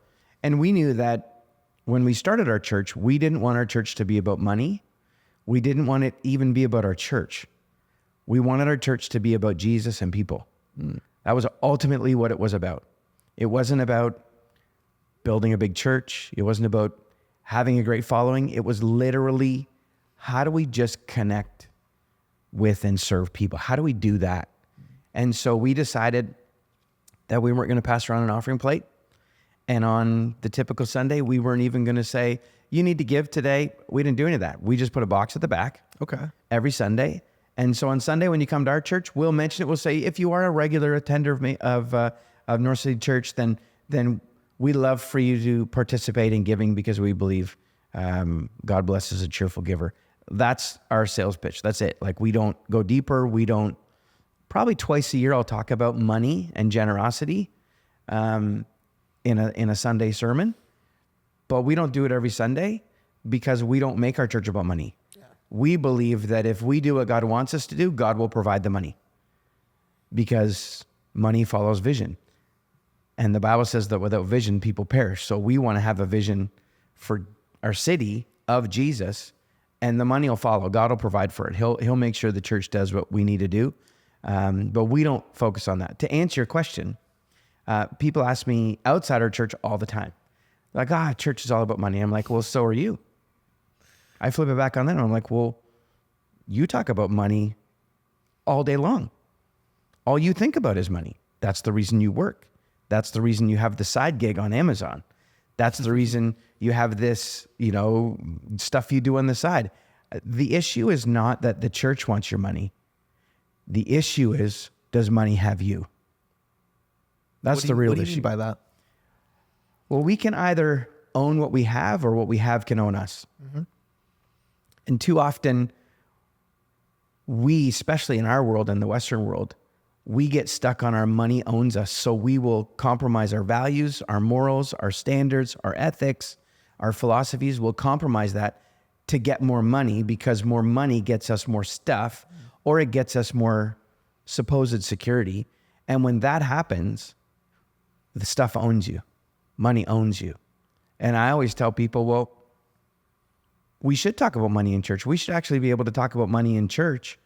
And we knew that when we started our church, we didn't want our church to be about money. We didn't want it even be about our church. We wanted our church to be about Jesus and people. That was ultimately what it was about. It wasn't about building a big church. It wasn't about having a great following. It was literally, how do we just connect with and serve people? How do we do that? And so we decided that we weren't going to pass around an offering plate. And on the typical Sunday, we weren't even going to say, you need to give today. We didn't do any of that. We just put a box at the back every Sunday. And so on Sunday, when you come to our church, we'll mention it. We'll say, if you are a regular attender of North City Church, then we love for you to participate in giving, because we believe God blesses a cheerful giver. That's our sales pitch. That's it. We don't go deeper. We don't. Probably twice a year, I'll talk about money and generosity in a Sunday sermon, but we don't do it every Sunday because we don't make our church about money. We believe that if we do what God wants us to do, God will provide the money, because money follows vision. And the Bible says that without vision, people perish. So we want to have a vision for our city of Jesus, and the money will follow. God will provide for it. He'll make sure the church does what we need to do. But we don't focus on that. To answer your question, people ask me outside our church all the time, like, church is all about money. I'm like, well, so are you. I flip it back on that, and I'm like, well, you talk about money all day long. All you think about is money. That's the reason you work. That's the reason you have the side gig on Amazon. That's the reason you have this, stuff you do on the side. The issue is not that the church wants your money. The issue is, does money have you? That's the real issue. What do you mean by that? Well, we can either own what we have or what we have can own us. Mm-hmm. And too often, we, especially in our world, in the Western world, we get stuck on our money owns us. So we will compromise our values, our morals, our standards, our ethics, our philosophies. We'll compromise that to get more money, because more money gets us more stuff, or it gets us more supposed security. And when that happens, the stuff owns you. Money owns you. And I always tell people, well, we should talk about money in church. We should actually be able to talk about money in church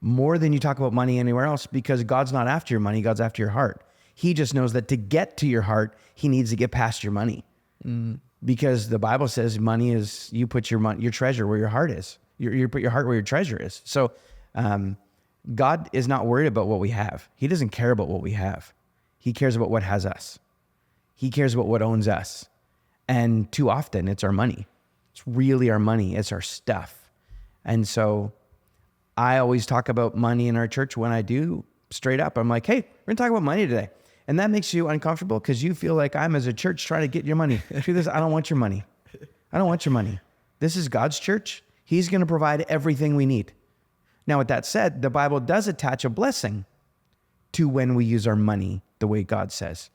more than you talk about money anywhere else, because God's not after your money. God's after your heart. He just knows that to get to your heart, he needs to get past your money. Because the Bible says money is, you put your treasure where your heart is. You put your heart where your treasure is. So God is not worried about what we have. He doesn't care about what we have. He cares about what has us. He cares about what owns us. And too often it's our money. It's really our money. It's our stuff. And so I always talk about money in our church. When I do, straight up, I'm like, hey, we're going to talk about money today. And that makes you uncomfortable because you feel like I'm, as a church, trying to get your money. Truth is, I don't want your money. I don't want your money. This is God's church. He's going to provide everything we need. Now, with that said, the Bible does attach a blessing to when we use our money the way God says.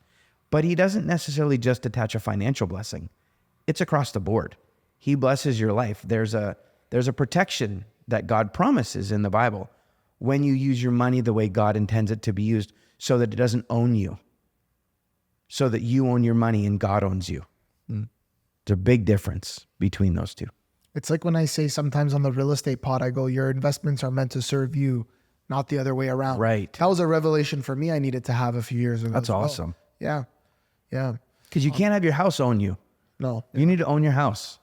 But he doesn't necessarily just attach a financial blessing. It's across the board. He blesses your life. There's a protection that God promises in the Bible when you use your money the way God intends it to be used, so that it doesn't own you, so that you own your money and God owns you. There's a big difference between those two. It's like when I say sometimes on the real estate pod, I go, your investments are meant to serve you, not the other way around. Right. That was a revelation for me I needed to have a few years ago. That's awesome. Yeah. Yeah. Because you can't have your house own you. No. You need to own your house.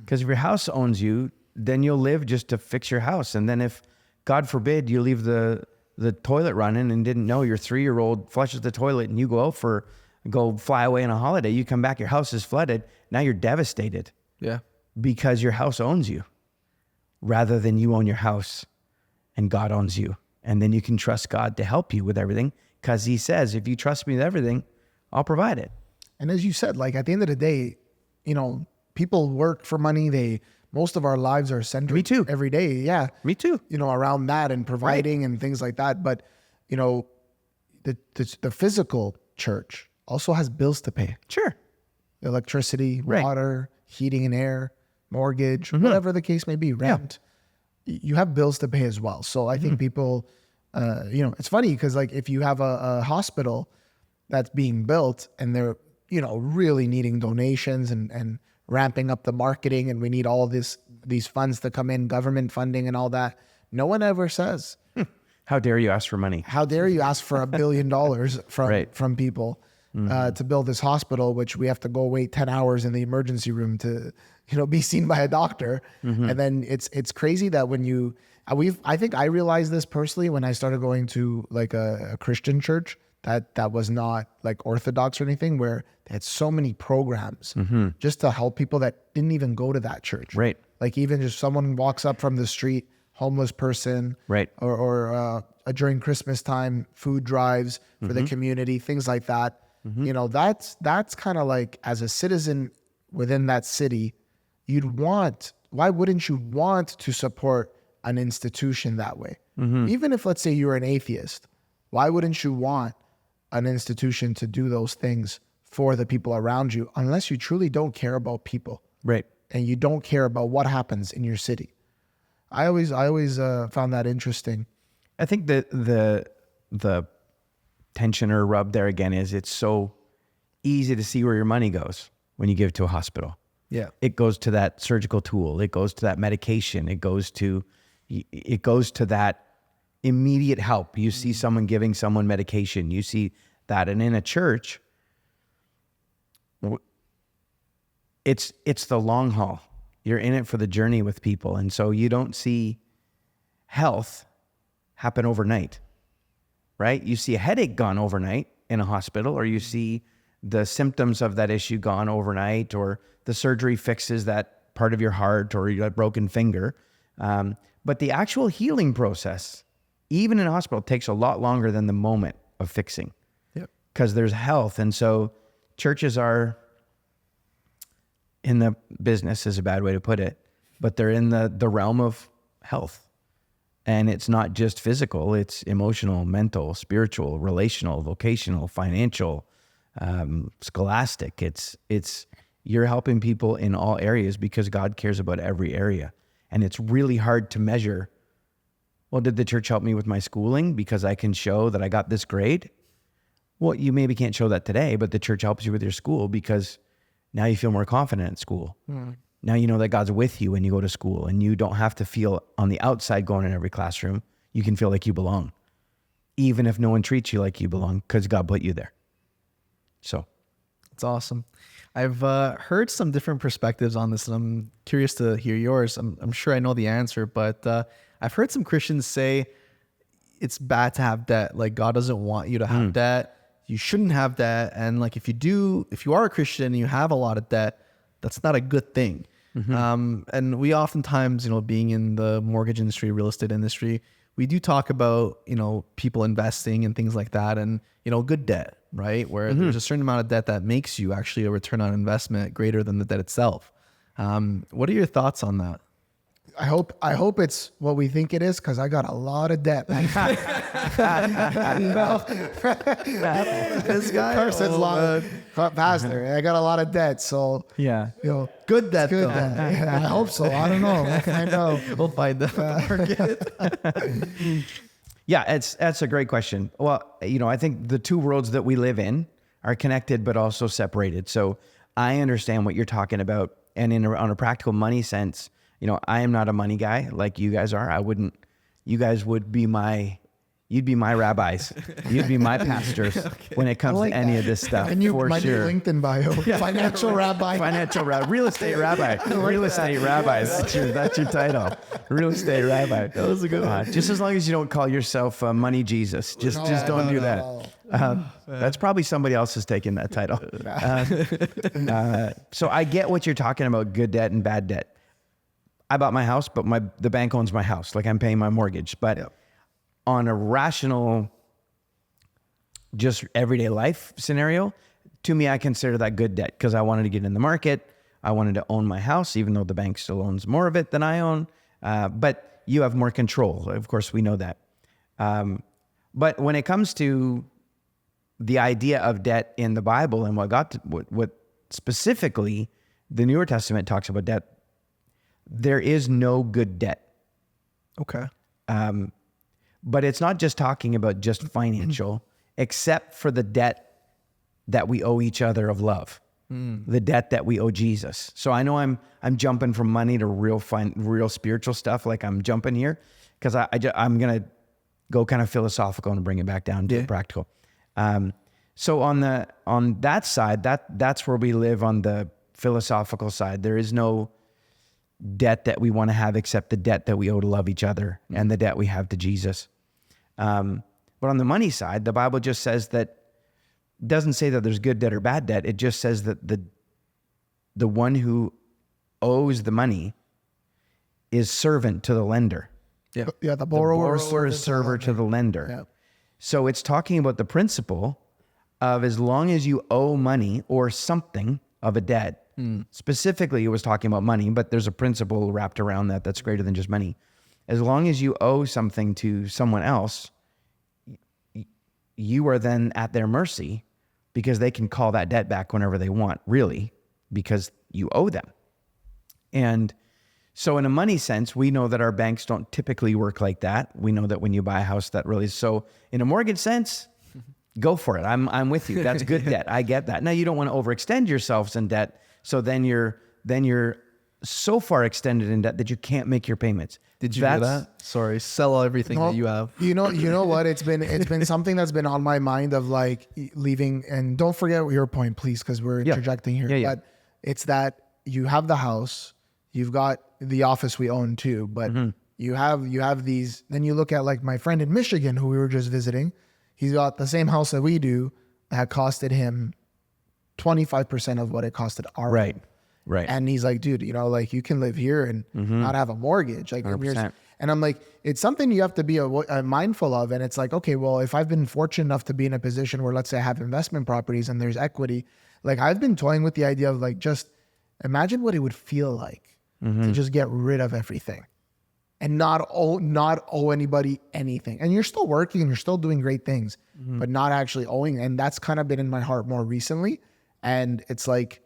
Because if your house owns you, then you'll live just to fix your house. And then if, God forbid, you leave the toilet running and didn't know, your 3-year-old flushes the toilet and you go fly away on a holiday, you come back, your house is flooded. Now you're devastated. Yeah. Because your house owns you, rather than you own your house and God owns you. And then you can trust God to help you with everything, because he says, if you trust me with everything, I'll provide it. And as you said, like at the end of the day, people work for money. Most of our lives are centered. Me too. Every day. Yeah. Me too. Around that and providing and things like that. But, the physical church also has bills to pay. Sure. Electricity, water, heating and air, mortgage, whatever the case may be, rent. Yeah. You have bills to pay as well. So I think people, it's funny because like if you have a hospital that's being built and they're, really needing donations and ramping up the marketing, and we need all these funds to come in, government funding and all that. No one ever says, how dare you ask for money? How dare you ask for $1 billion from people to build this hospital, which we have to go wait 10 hours in the emergency room to, be seen by a doctor. And then it's crazy that when I think I realized this personally when I started going to like a Christian church that was not like Orthodox or anything, where they had so many programs just to help people that didn't even go to that church. Right. Like even just someone walks up from the street, homeless person, right, or during Christmas time, food drives for the community, things like that. That's kind of like, as a citizen within that city, why wouldn't you want to support an institution that way? Even if, let's say, you're an atheist, why wouldn't you want an institution to do those things for the people around you, unless you truly don't care about people, right? And you don't care about what happens in your city. I always found that interesting. I think that the tension or rub there again is, it's so easy to see where your money goes when you give it to a hospital. Yeah. It goes to that surgical tool. It goes to that medication. It goes to that immediate help. You see someone giving someone medication. You see that. And in a church, it's the long haul. You're in it for the journey with people. And so you don't see health happen overnight, right? You see a headache gone overnight in a hospital, or you see the symptoms of that issue gone overnight, or the surgery fixes that part of your heart, or you got a broken finger. But the actual healing process, even in a hospital, takes a lot longer than the moment of fixing. Yep. Because there's health. And so churches are in the business, is a bad way to put it, but they're in the realm of health. And it's not just physical, it's emotional, mental, spiritual, relational, vocational, financial, scholastic. It's you're helping people in all areas because God cares about every area. And it's really hard to measure, well, did the church help me with my schooling because I can show that I got this grade? Well, you maybe can't show that today, but the church helps you with your school because now you feel more confident at school. Now you know that God's with you when you go to school, and you don't have to feel on the outside going in every classroom. You can feel like you belong, even if no one treats you like you belong, because God put you there. So it's awesome. I've heard some different perspectives on this, and I'm curious to hear yours. I'm sure I know the answer, but I've heard some Christians say it's bad to have debt. Like, God doesn't want you to have debt. You shouldn't have debt. And like, if you are a Christian and you have a lot of debt, that's not a good thing. And we oftentimes, being in the mortgage industry, real estate industry, we do talk about, people investing and things like that, and, good debt, right? Where there's a certain amount of debt that makes you actually a return on investment greater than the debt itself. What are your thoughts on that? I hope it's what we think it is, because I got a lot of debt. This guy, person's pastor. I got a lot of debt, so yeah, good debt. Good debt. I hope so. I don't know. We'll find out. We'll find out. Yeah, that's a great question. Well, I think the two worlds that we live in are connected but also separated. So I understand what you're talking about, and on a practical money sense. I am not a money guy like you guys are. You guys would be you'd be my rabbis. You'd be my pastors when it comes to any of this stuff. And for my sure. new LinkedIn bio, financial rabbi. Real estate rabbi. Real estate rabbi. That's your title. Real estate rabbi. That was a good one. Just as long as you don't call yourself Money Jesus. Just don't do that. That's probably somebody else is taking that title. So I get what you're talking about, good debt and bad debt. I bought my house, but the bank owns my house. Like, I'm paying my mortgage. But on a rational, just everyday life scenario, to me, I consider that good debt because I wanted to get in the market. I wanted to own my house, even though the bank still owns more of it than I own. But you have more control. Of course, we know that. But when it comes to the idea of debt in the Bible and what specifically the Newer Testament talks about debt, there is no good debt. Okay. But it's not just talking about just financial, except for the debt that we owe each other of love, the debt that we owe Jesus. So I know I'm jumping from money to real spiritual stuff. Like, I'm jumping here because I'm gonna go kind of philosophical and bring it back down to practical. So on that side, that's where we live on the philosophical side. There is no debt that we want to have except the debt that we owe to love each other and the debt we have to Jesus. But on the money side, the Bible just says that, doesn't say that there's good debt or bad debt. It just says that the one who owes the money is servant to the lender. Yeah, the borrower is server to the lender. Yeah. So it's talking about the principle of, as long as you owe money or something of a debt, specifically it was talking about money, but there's a principle wrapped around that that's greater than just money. As long as you owe something to someone else, you are then at their mercy, because they can call that debt back whenever they want, really, because you owe them. And so in a money sense, we know that our banks don't typically work like that. We know that when you buy a house, that really is. So in a mortgage sense, go for it. I'm with you. That's good debt. I get that. Now, you don't want to overextend yourselves in debt. So then you're so far extended in debt that you can't make your payments. Did you do that? Sorry, sell everything that you have. You know what? It's been something that's been on my mind of like leaving. And don't forget your point, please, because we're interjecting here. Yeah. But it's that you have the house, you've got the office we own too, but you have these, then you look at like my friend in Michigan who we were just visiting, he's got the same house that we do that costed him 25% of what it costed our Right. home. Right. And he's like, dude, you know, like you can live here and not have a mortgage. Like, and I'm like, it's something you have to be mindful of. And it's like, okay, well, if I've been fortunate enough to be in a position where, let's say I have investment properties and there's equity, like I've been toying with the idea of like, just imagine what it would feel like to just get rid of everything and not owe anybody anything. And you're still working and you're still doing great things, but not actually owing. And that's kind of been in my heart more recently. And it's like,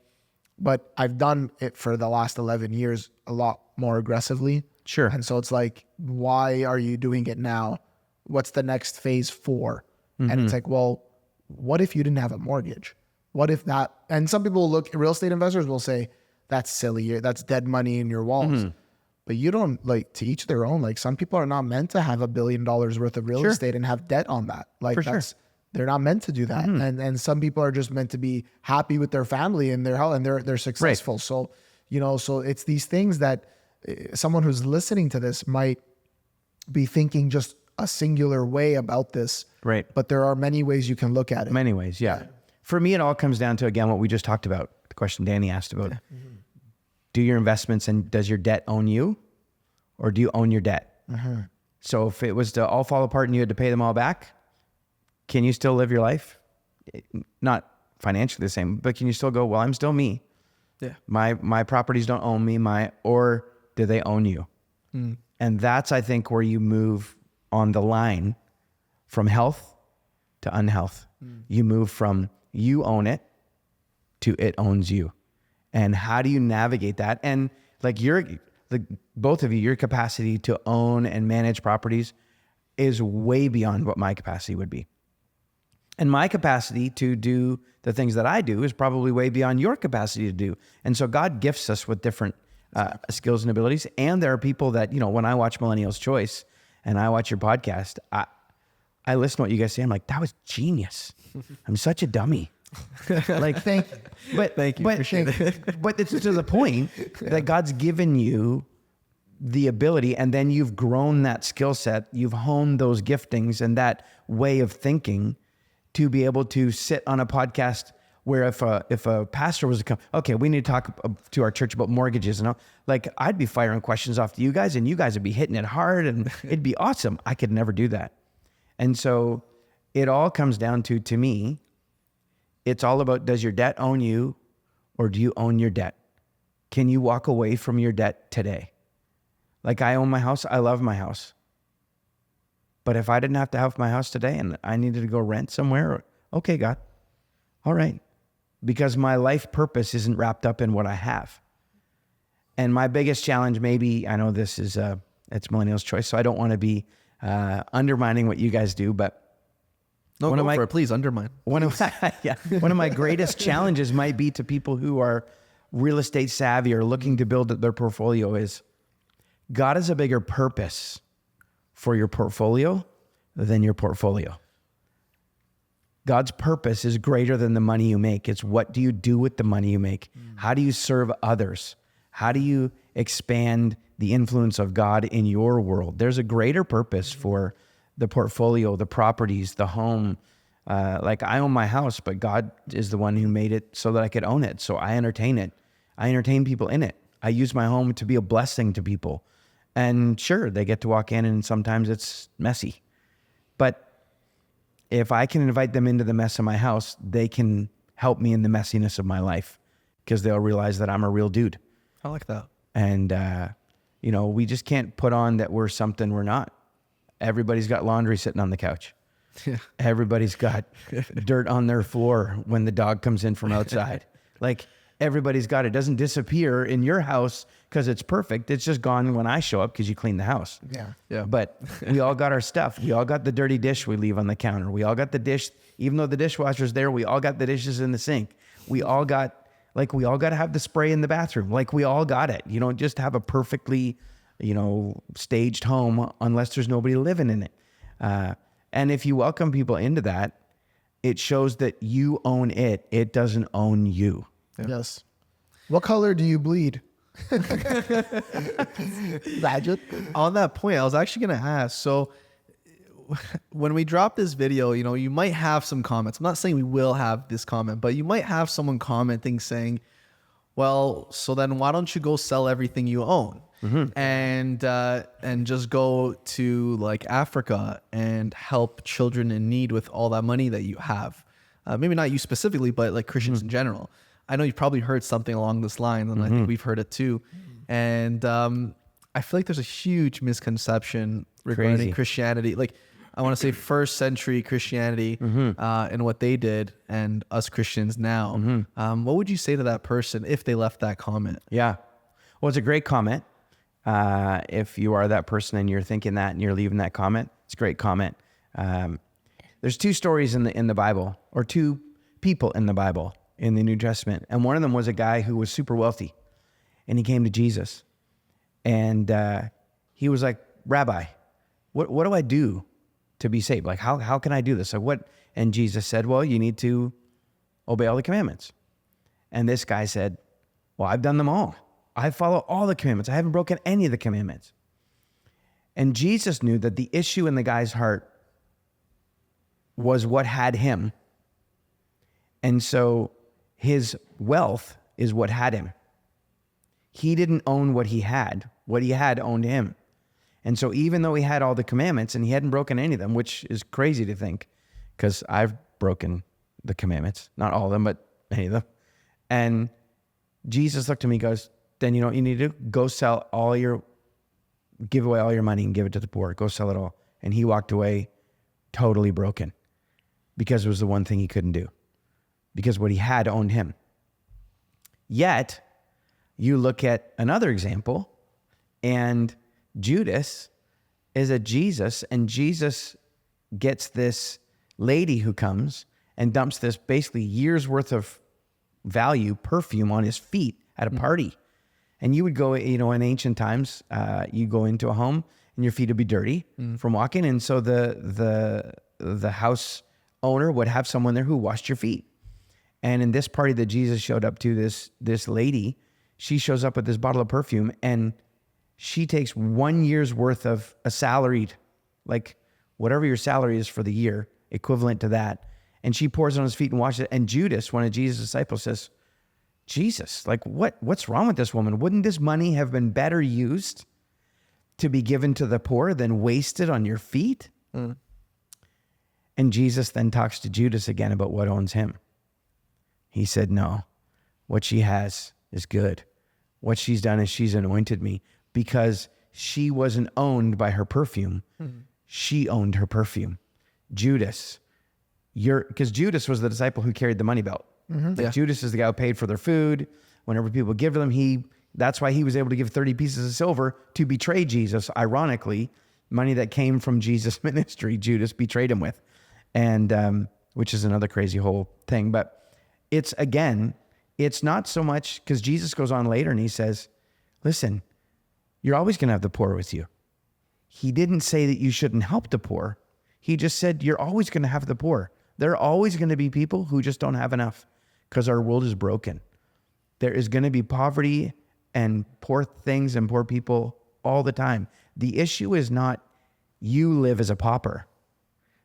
but I've done it for the last 11 years a lot more aggressively. Sure. And so it's like, why are you doing it now? What's the next phase for? And it's like, well, what if you didn't have a mortgage? What if that, and some people real estate investors will say, that's silly. That's dead money in your walls. But you don't, like, to each their own. Like, some people are not meant to have $1 billion worth of real estate and have debt on that. Like, they're not meant to do that. And some people are just meant to be happy with their family and their health, and they're successful. Right. So, you know, so it's these things that someone who's listening to this might be thinking just a singular way about this. Right. But there are many ways you can look at it. Many ways, yeah. For me, it all comes down to, again, what we just talked about, the question Danny asked about. Do your investments and does your debt own you, or do you own your debt? So if it was to all fall apart and you had to pay them all back, can you still live your life? Not financially the same, but can you still go, well, I'm still me. Yeah. My properties don't own me, or do they own you? And that's, I think, where you move on the line from health to unhealth. You move from you own it to it owns you. And how do you navigate that? And like both of you, your capacity to own and manage properties is way beyond what my capacity would be. And my capacity to do the things that I do is probably way beyond your capacity to do. And so God gifts us with different skills and abilities. And there are people that, you know, when I watch Millennial's Choice and I watch your podcast, I listen to what you guys say. I'm like, that was genius. I'm such a dummy. Like, thank you. But it's to the point that God's given you the ability, and then you've grown that skill set. You've honed those giftings and that way of thinking to be able to sit on a podcast where if a pastor was to come, okay, we need to talk to our church about mortgages and all, like I'd be firing questions off to you guys and you guys would be hitting it hard and it'd be awesome. I could never do that. And so it all comes down to me, it's all about, does your debt own you or do you own your debt? Can you walk away from your debt today? Like I own my house. I love my house. But if I didn't have to have my house today and I needed to go rent somewhere, okay, God, all right. Because my life purpose isn't wrapped up in what I have. And my biggest challenge, maybe, I know this is, it's Millennial's Choice, so I don't want to be undermining what you guys do, but please undermine. One of my greatest challenges might be to people who are real estate savvy or looking to build their portfolio is God has a bigger purpose for your portfolio than your portfolio. God's purpose is greater than the money you make. It's what do you do with the money you make? How do you serve others? How do you expand the influence of God in your world? There's a greater purpose for the portfolio, the properties, the home. Like I own my house, but God is the one who made it so that I could own it. So I entertain it. I entertain people in it. I use my home to be a blessing to people. And sure, they get to walk in and sometimes it's messy. But if I can invite them into the mess of my house, they can help me in the messiness of my life because they'll realize that I'm a real dude. I like that. And, you know, we just can't put on that we're something we're not. Everybody's got laundry sitting on the couch. Yeah. Everybody's got dirt on their floor when the dog comes in from outside. Like everybody's got it. It doesn't disappear in your house because it's perfect. It's just gone when I show up because you clean the house. Yeah. But we all got our stuff. We all got the dirty dish we leave on the counter. We all got the dish, even though the dishwasher's there, we all got the dishes in the sink. We all got to have the spray in the bathroom. Like we all got it. You don't just have a perfectly, you know, staged home unless there's nobody living in it. And if you welcome people into that, it shows that you own it. It doesn't own you. Yeah. Yes. What color do you bleed? Imagine. On that point, I was actually going to ask. So when we drop this video, you might have some comments. I'm not saying we will have this comment, but you might have someone commenting saying, well, so then why don't you go sell everything you own and just go to like Africa and help children in need with all that money that you have? Maybe not you specifically, but like Christians in general. I know you've probably heard something along this line, and I think we've heard it too. And I feel like there's a huge misconception regarding Christianity. Like, I want to say first century Christianity and what they did, and us Christians now. What would you say to that person if they left that comment? Yeah. Well, it's a great comment. If you are that person and you're thinking that and you're leaving that comment, it's a great comment. There's two stories in the Bible, or two people in the Bible in the New Testament. And one of them was a guy who was super wealthy, and he came to Jesus, and he was like, Rabbi, what do I do to be saved? Like, how can I do this? Like, what? And Jesus said, well, you need to obey all the commandments. And this guy said, well, I've done them all. I follow all the commandments. I haven't broken any of the commandments. And Jesus knew that the issue in the guy's heart was what had him. And so his wealth is what had him. He didn't own what he had. What he had owned him. And so even though he had all the commandments and he hadn't broken any of them, which is crazy to think, because I've broken the commandments, not all of them, but any of them. And Jesus looked at me and goes, then you know what you need to do? Go sell give away all your money and give it to the poor. Go sell it all. And he walked away totally broken because it was the one thing he couldn't do, because what he had owned him. Yet you look at another example, and Judas is a Jesus, and Jesus gets this lady who comes and dumps this basically years worth of value perfume on his feet at a party. And you would go, in ancient times, you go into a home and your feet would be dirty from walking. And so the house owner would have someone there who washed your feet. And in this party that Jesus showed up to, this lady, she shows up with this bottle of perfume, and she takes 1 year's worth of a salaried, like whatever your salary is for the year, equivalent to that. And she pours it on his feet and washes it. And Judas, one of Jesus' disciples, says, Jesus, like what's wrong with this woman? Wouldn't this money have been better used to be given to the poor than wasted on your feet? And Jesus then talks to Judas again about what owns him. He said, no, what she has is good. What she's done is she's anointed me. Because she wasn't owned by her perfume. She owned her perfume. Judas, because Judas was the disciple who carried the money belt. Judas is the guy who paid for their food. Whenever people give to them, that's why he was able to give 30 pieces of silver to betray Jesus. Ironically, money that came from Jesus' ministry, Judas betrayed him with. And which is another crazy whole thing. But it's not so much, because Jesus goes on later and he says, listen, you're always going to have the poor with you. He didn't say that you shouldn't help the poor. He just said you're always going to have the poor. There are always going to be people who just don't have enough because our world is broken. There is going to be poverty and poor things and poor people all the time. The issue is not you live as a pauper.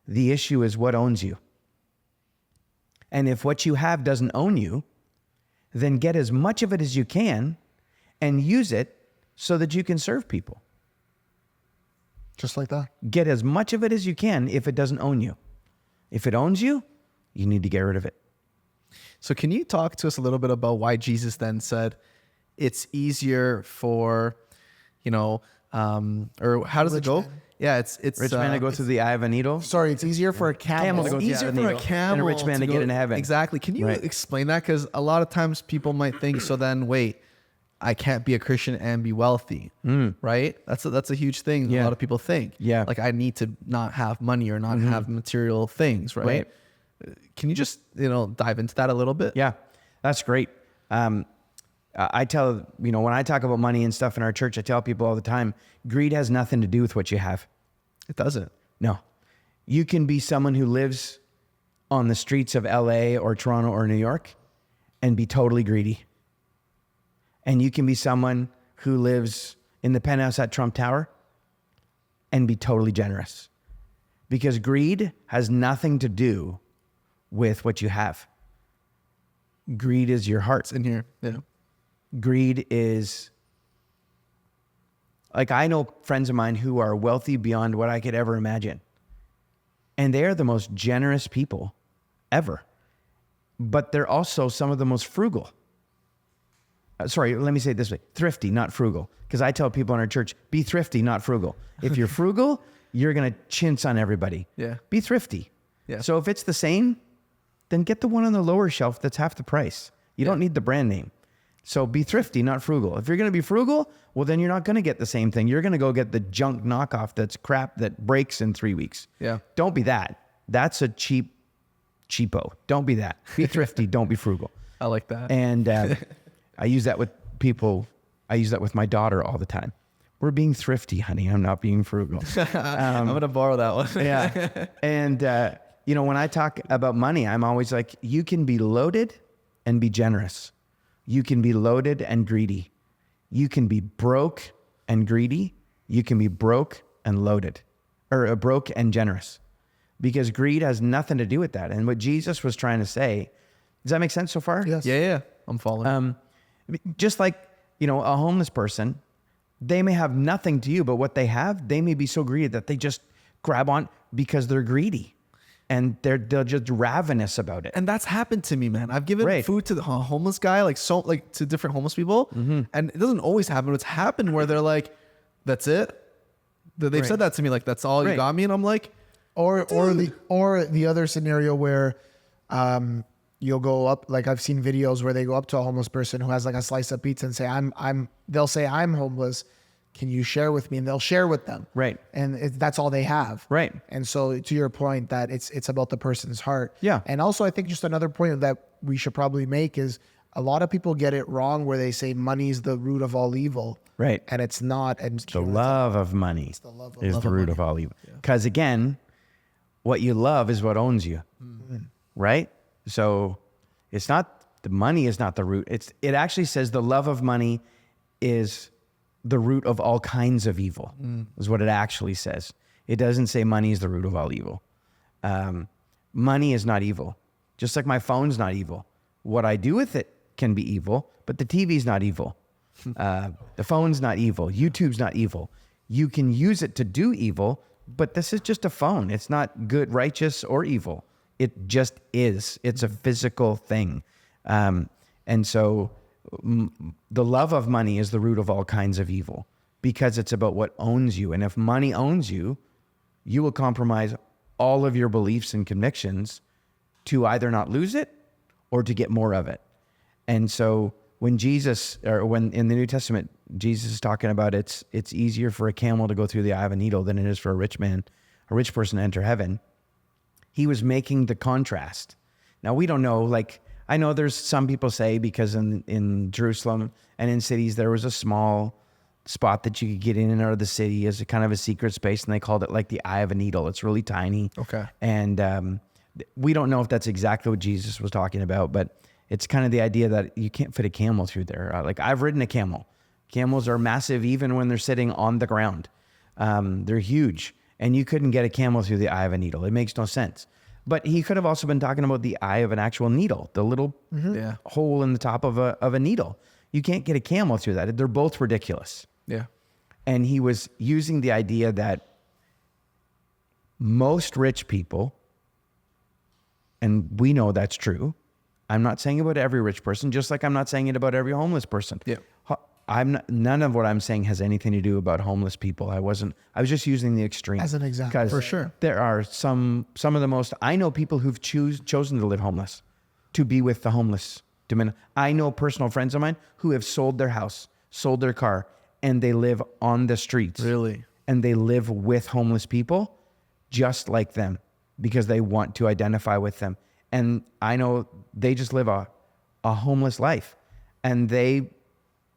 The issue is what owns you. And if what you have doesn't own you, then get as much of it as you can and use it so that you can serve people. Just like that. Get as much of it as you can if it doesn't own you. If it owns you, you need to get rid of it. So can you talk to us a little bit about why Jesus then said it's easier for, or how does it go? Man. Yeah, it's Rich man to go through the eye of a needle. Sorry, it's easier for a camel to go It's easier for a camel and a rich man to get into heaven. Exactly. Can you explain that? Because a lot of times people might think, so then wait, I can't be a Christian and be wealthy, right? That's a huge thing. A lot of people think. Yeah, like I need to not have money or not have material things, right? Can you just dive into that a little bit? Yeah, that's great. I tell when I talk about money and stuff in our church, I tell people all the time, greed has nothing to do with what you have. It doesn't. No, you can be someone who lives on the streets of LA or Toronto or New York and be totally greedy. And you can be someone who lives in the penthouse at Trump Tower and be totally generous. Because greed has nothing to do with what you have. Greed is your heart. It's in here. Yeah. Greed is, like, I know friends of mine who are wealthy beyond what I could ever imagine. And they are the most generous people ever. But they're also some of the most frugal. Sorry, let me say it this way. Thrifty, not frugal. Because I tell people in our church, be thrifty, not frugal. If you're frugal, you're going to chintz on everybody. Yeah. Be thrifty. Yeah. So if it's the same, then get the one on the lower shelf that's half the price. You don't need the brand name. So be thrifty, not frugal. If you're going to be frugal, well, then you're not going to get the same thing. You're going to go get the junk knockoff that's crap that breaks in 3 weeks. Yeah. Don't be that. That's a cheapo. Don't be that. Be thrifty. Don't be frugal. I like that. And I use that with people. I use that with my daughter all the time. We're being thrifty, honey. I'm not being frugal. I'm going to borrow that one. Yeah. And, when I talk about money, I'm always like, you can be loaded and be generous. You can be loaded and greedy. You can be broke and greedy. You can be broke and loaded, or broke and generous, because greed has nothing to do with that. And what Jesus was trying to say, does that make sense so far? Yes. Yeah. I'm following. Just like, a homeless person, they may have nothing to you, but what they have, they may be so greedy that they just grab on because they're greedy. And they're just ravenous about it. And that's happened to me, man. I've given food to the homeless guy, to different homeless people. Mm-hmm. And it doesn't always happen. It's happened where they're like, that's it. They've said that to me, like, that's all you got me. And I'm like, or the other scenario where, you'll go up, like I've seen videos where they go up to a homeless person who has like a slice of pizza and say, they'll say, I'm homeless. Can you share with me? And they'll share with them. Right. And that's all they have. Right. And so to your point that it's about the person's heart. Yeah. And also I think just another point that we should probably make is a lot of people get it wrong where they say money is the root of all evil. Right. And it's not. And the love of money is the root of all evil. Because again, what you love is what owns you. Mm-hmm. Right? So it's not, the money is not the root. It actually says the love of money is the root of all kinds of evil, is what it actually says. It doesn't say money is the root of all evil. Money is not evil. Just like my phone's not evil. What I do with it can be evil, but the TV's not evil. The phone's not evil. YouTube's not evil. You can use it to do evil, but this is just a phone. It's not good, righteous, or evil. It just is. It's a physical thing. And so the love of money is the root of all kinds of evil, because it's about what owns you. And if money owns you, you will compromise all of your beliefs and convictions to either not lose it or to get more of it. And so when in the New Testament, Jesus is talking about it's easier for a camel to go through the eye of a needle than it is for a rich person to enter heaven. He was making the contrast. Now we don't know, I know there's some people say because in Jerusalem and in cities, there was a small spot that you could get in and out of the city as a kind of a secret space. And they called it like the eye of a needle. It's really tiny. Okay. And we don't know if that's exactly what Jesus was talking about, but it's kind of the idea that you can't fit a camel through there. I've ridden a camel. Camels are massive even when they're sitting on the ground. They're huge. And you couldn't get a camel through the eye of a needle. It makes no sense. But he could have also been talking about the eye of an actual needle, the little hole in the top of a needle. You can't get a camel through that. They're both ridiculous. Yeah. And he was using the idea that most rich people, and we know that's true. I'm not saying about every rich person, just like I'm not saying it about every homeless person. Yeah. None of what I'm saying has anything to do about homeless people. I was just using the extreme as an example. For sure. There are some of the most, I know people who've chosen to live homeless, to be with the homeless. I know personal friends of mine who have sold their house, sold their car, and they live on the streets. Really? And they live with homeless people just like them because they want to identify with them. And I know they just live a homeless life, and they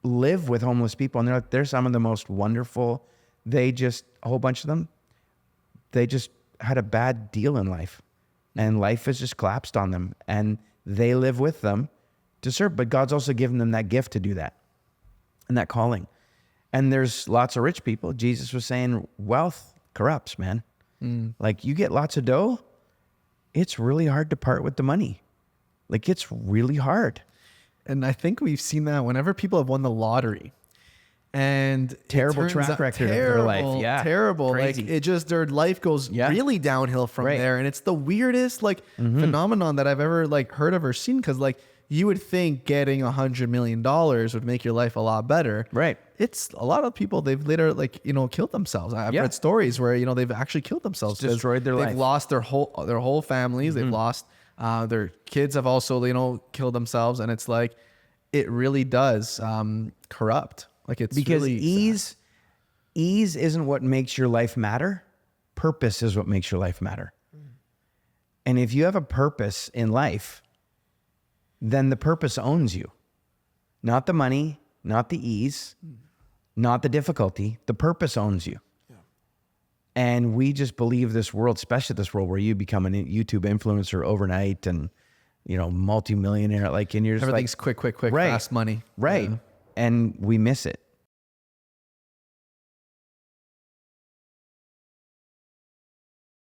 live with homeless people, and they're some of the most wonderful. A whole bunch of them, they just had a bad deal in life, and life has just collapsed on them, and they live with them to serve. But God's also given them that gift to do that. and that calling. And there's lots of rich people. Jesus was saying wealth corrupts, man. Like you get lots of dough, it's really hard to part with the money. Like it's really hard. And I think we've seen that whenever people have won the lottery. And terrible track record of their life. Yeah. Terrible. Crazy. Like it just, their life goes really downhill from there. And it's the weirdest like phenomenon that I've ever like heard of or seen. Cause like you would think getting $100 million would make your life a lot better. Right. It's a lot of people, they've later like, you know, killed themselves. I've read stories where, you know, they've actually killed themselves. Destroyed their life. They've lost their whole families. They've lost, their kids have also, you know, killed themselves. And it's like, it really does, corrupt. Like it's because really ease isn't what makes your life matter. Purpose is what makes your life matter. And if you have a purpose in life, then the purpose owns you. Not the money, not the ease, not the difficulty. The purpose owns you. Yeah. And we just believe this world, especially this world where you become a YouTube influencer overnight and, you know, multimillionaire, like, and you're just everything's like, quick, right, fast money. Right. Yeah. And we miss it.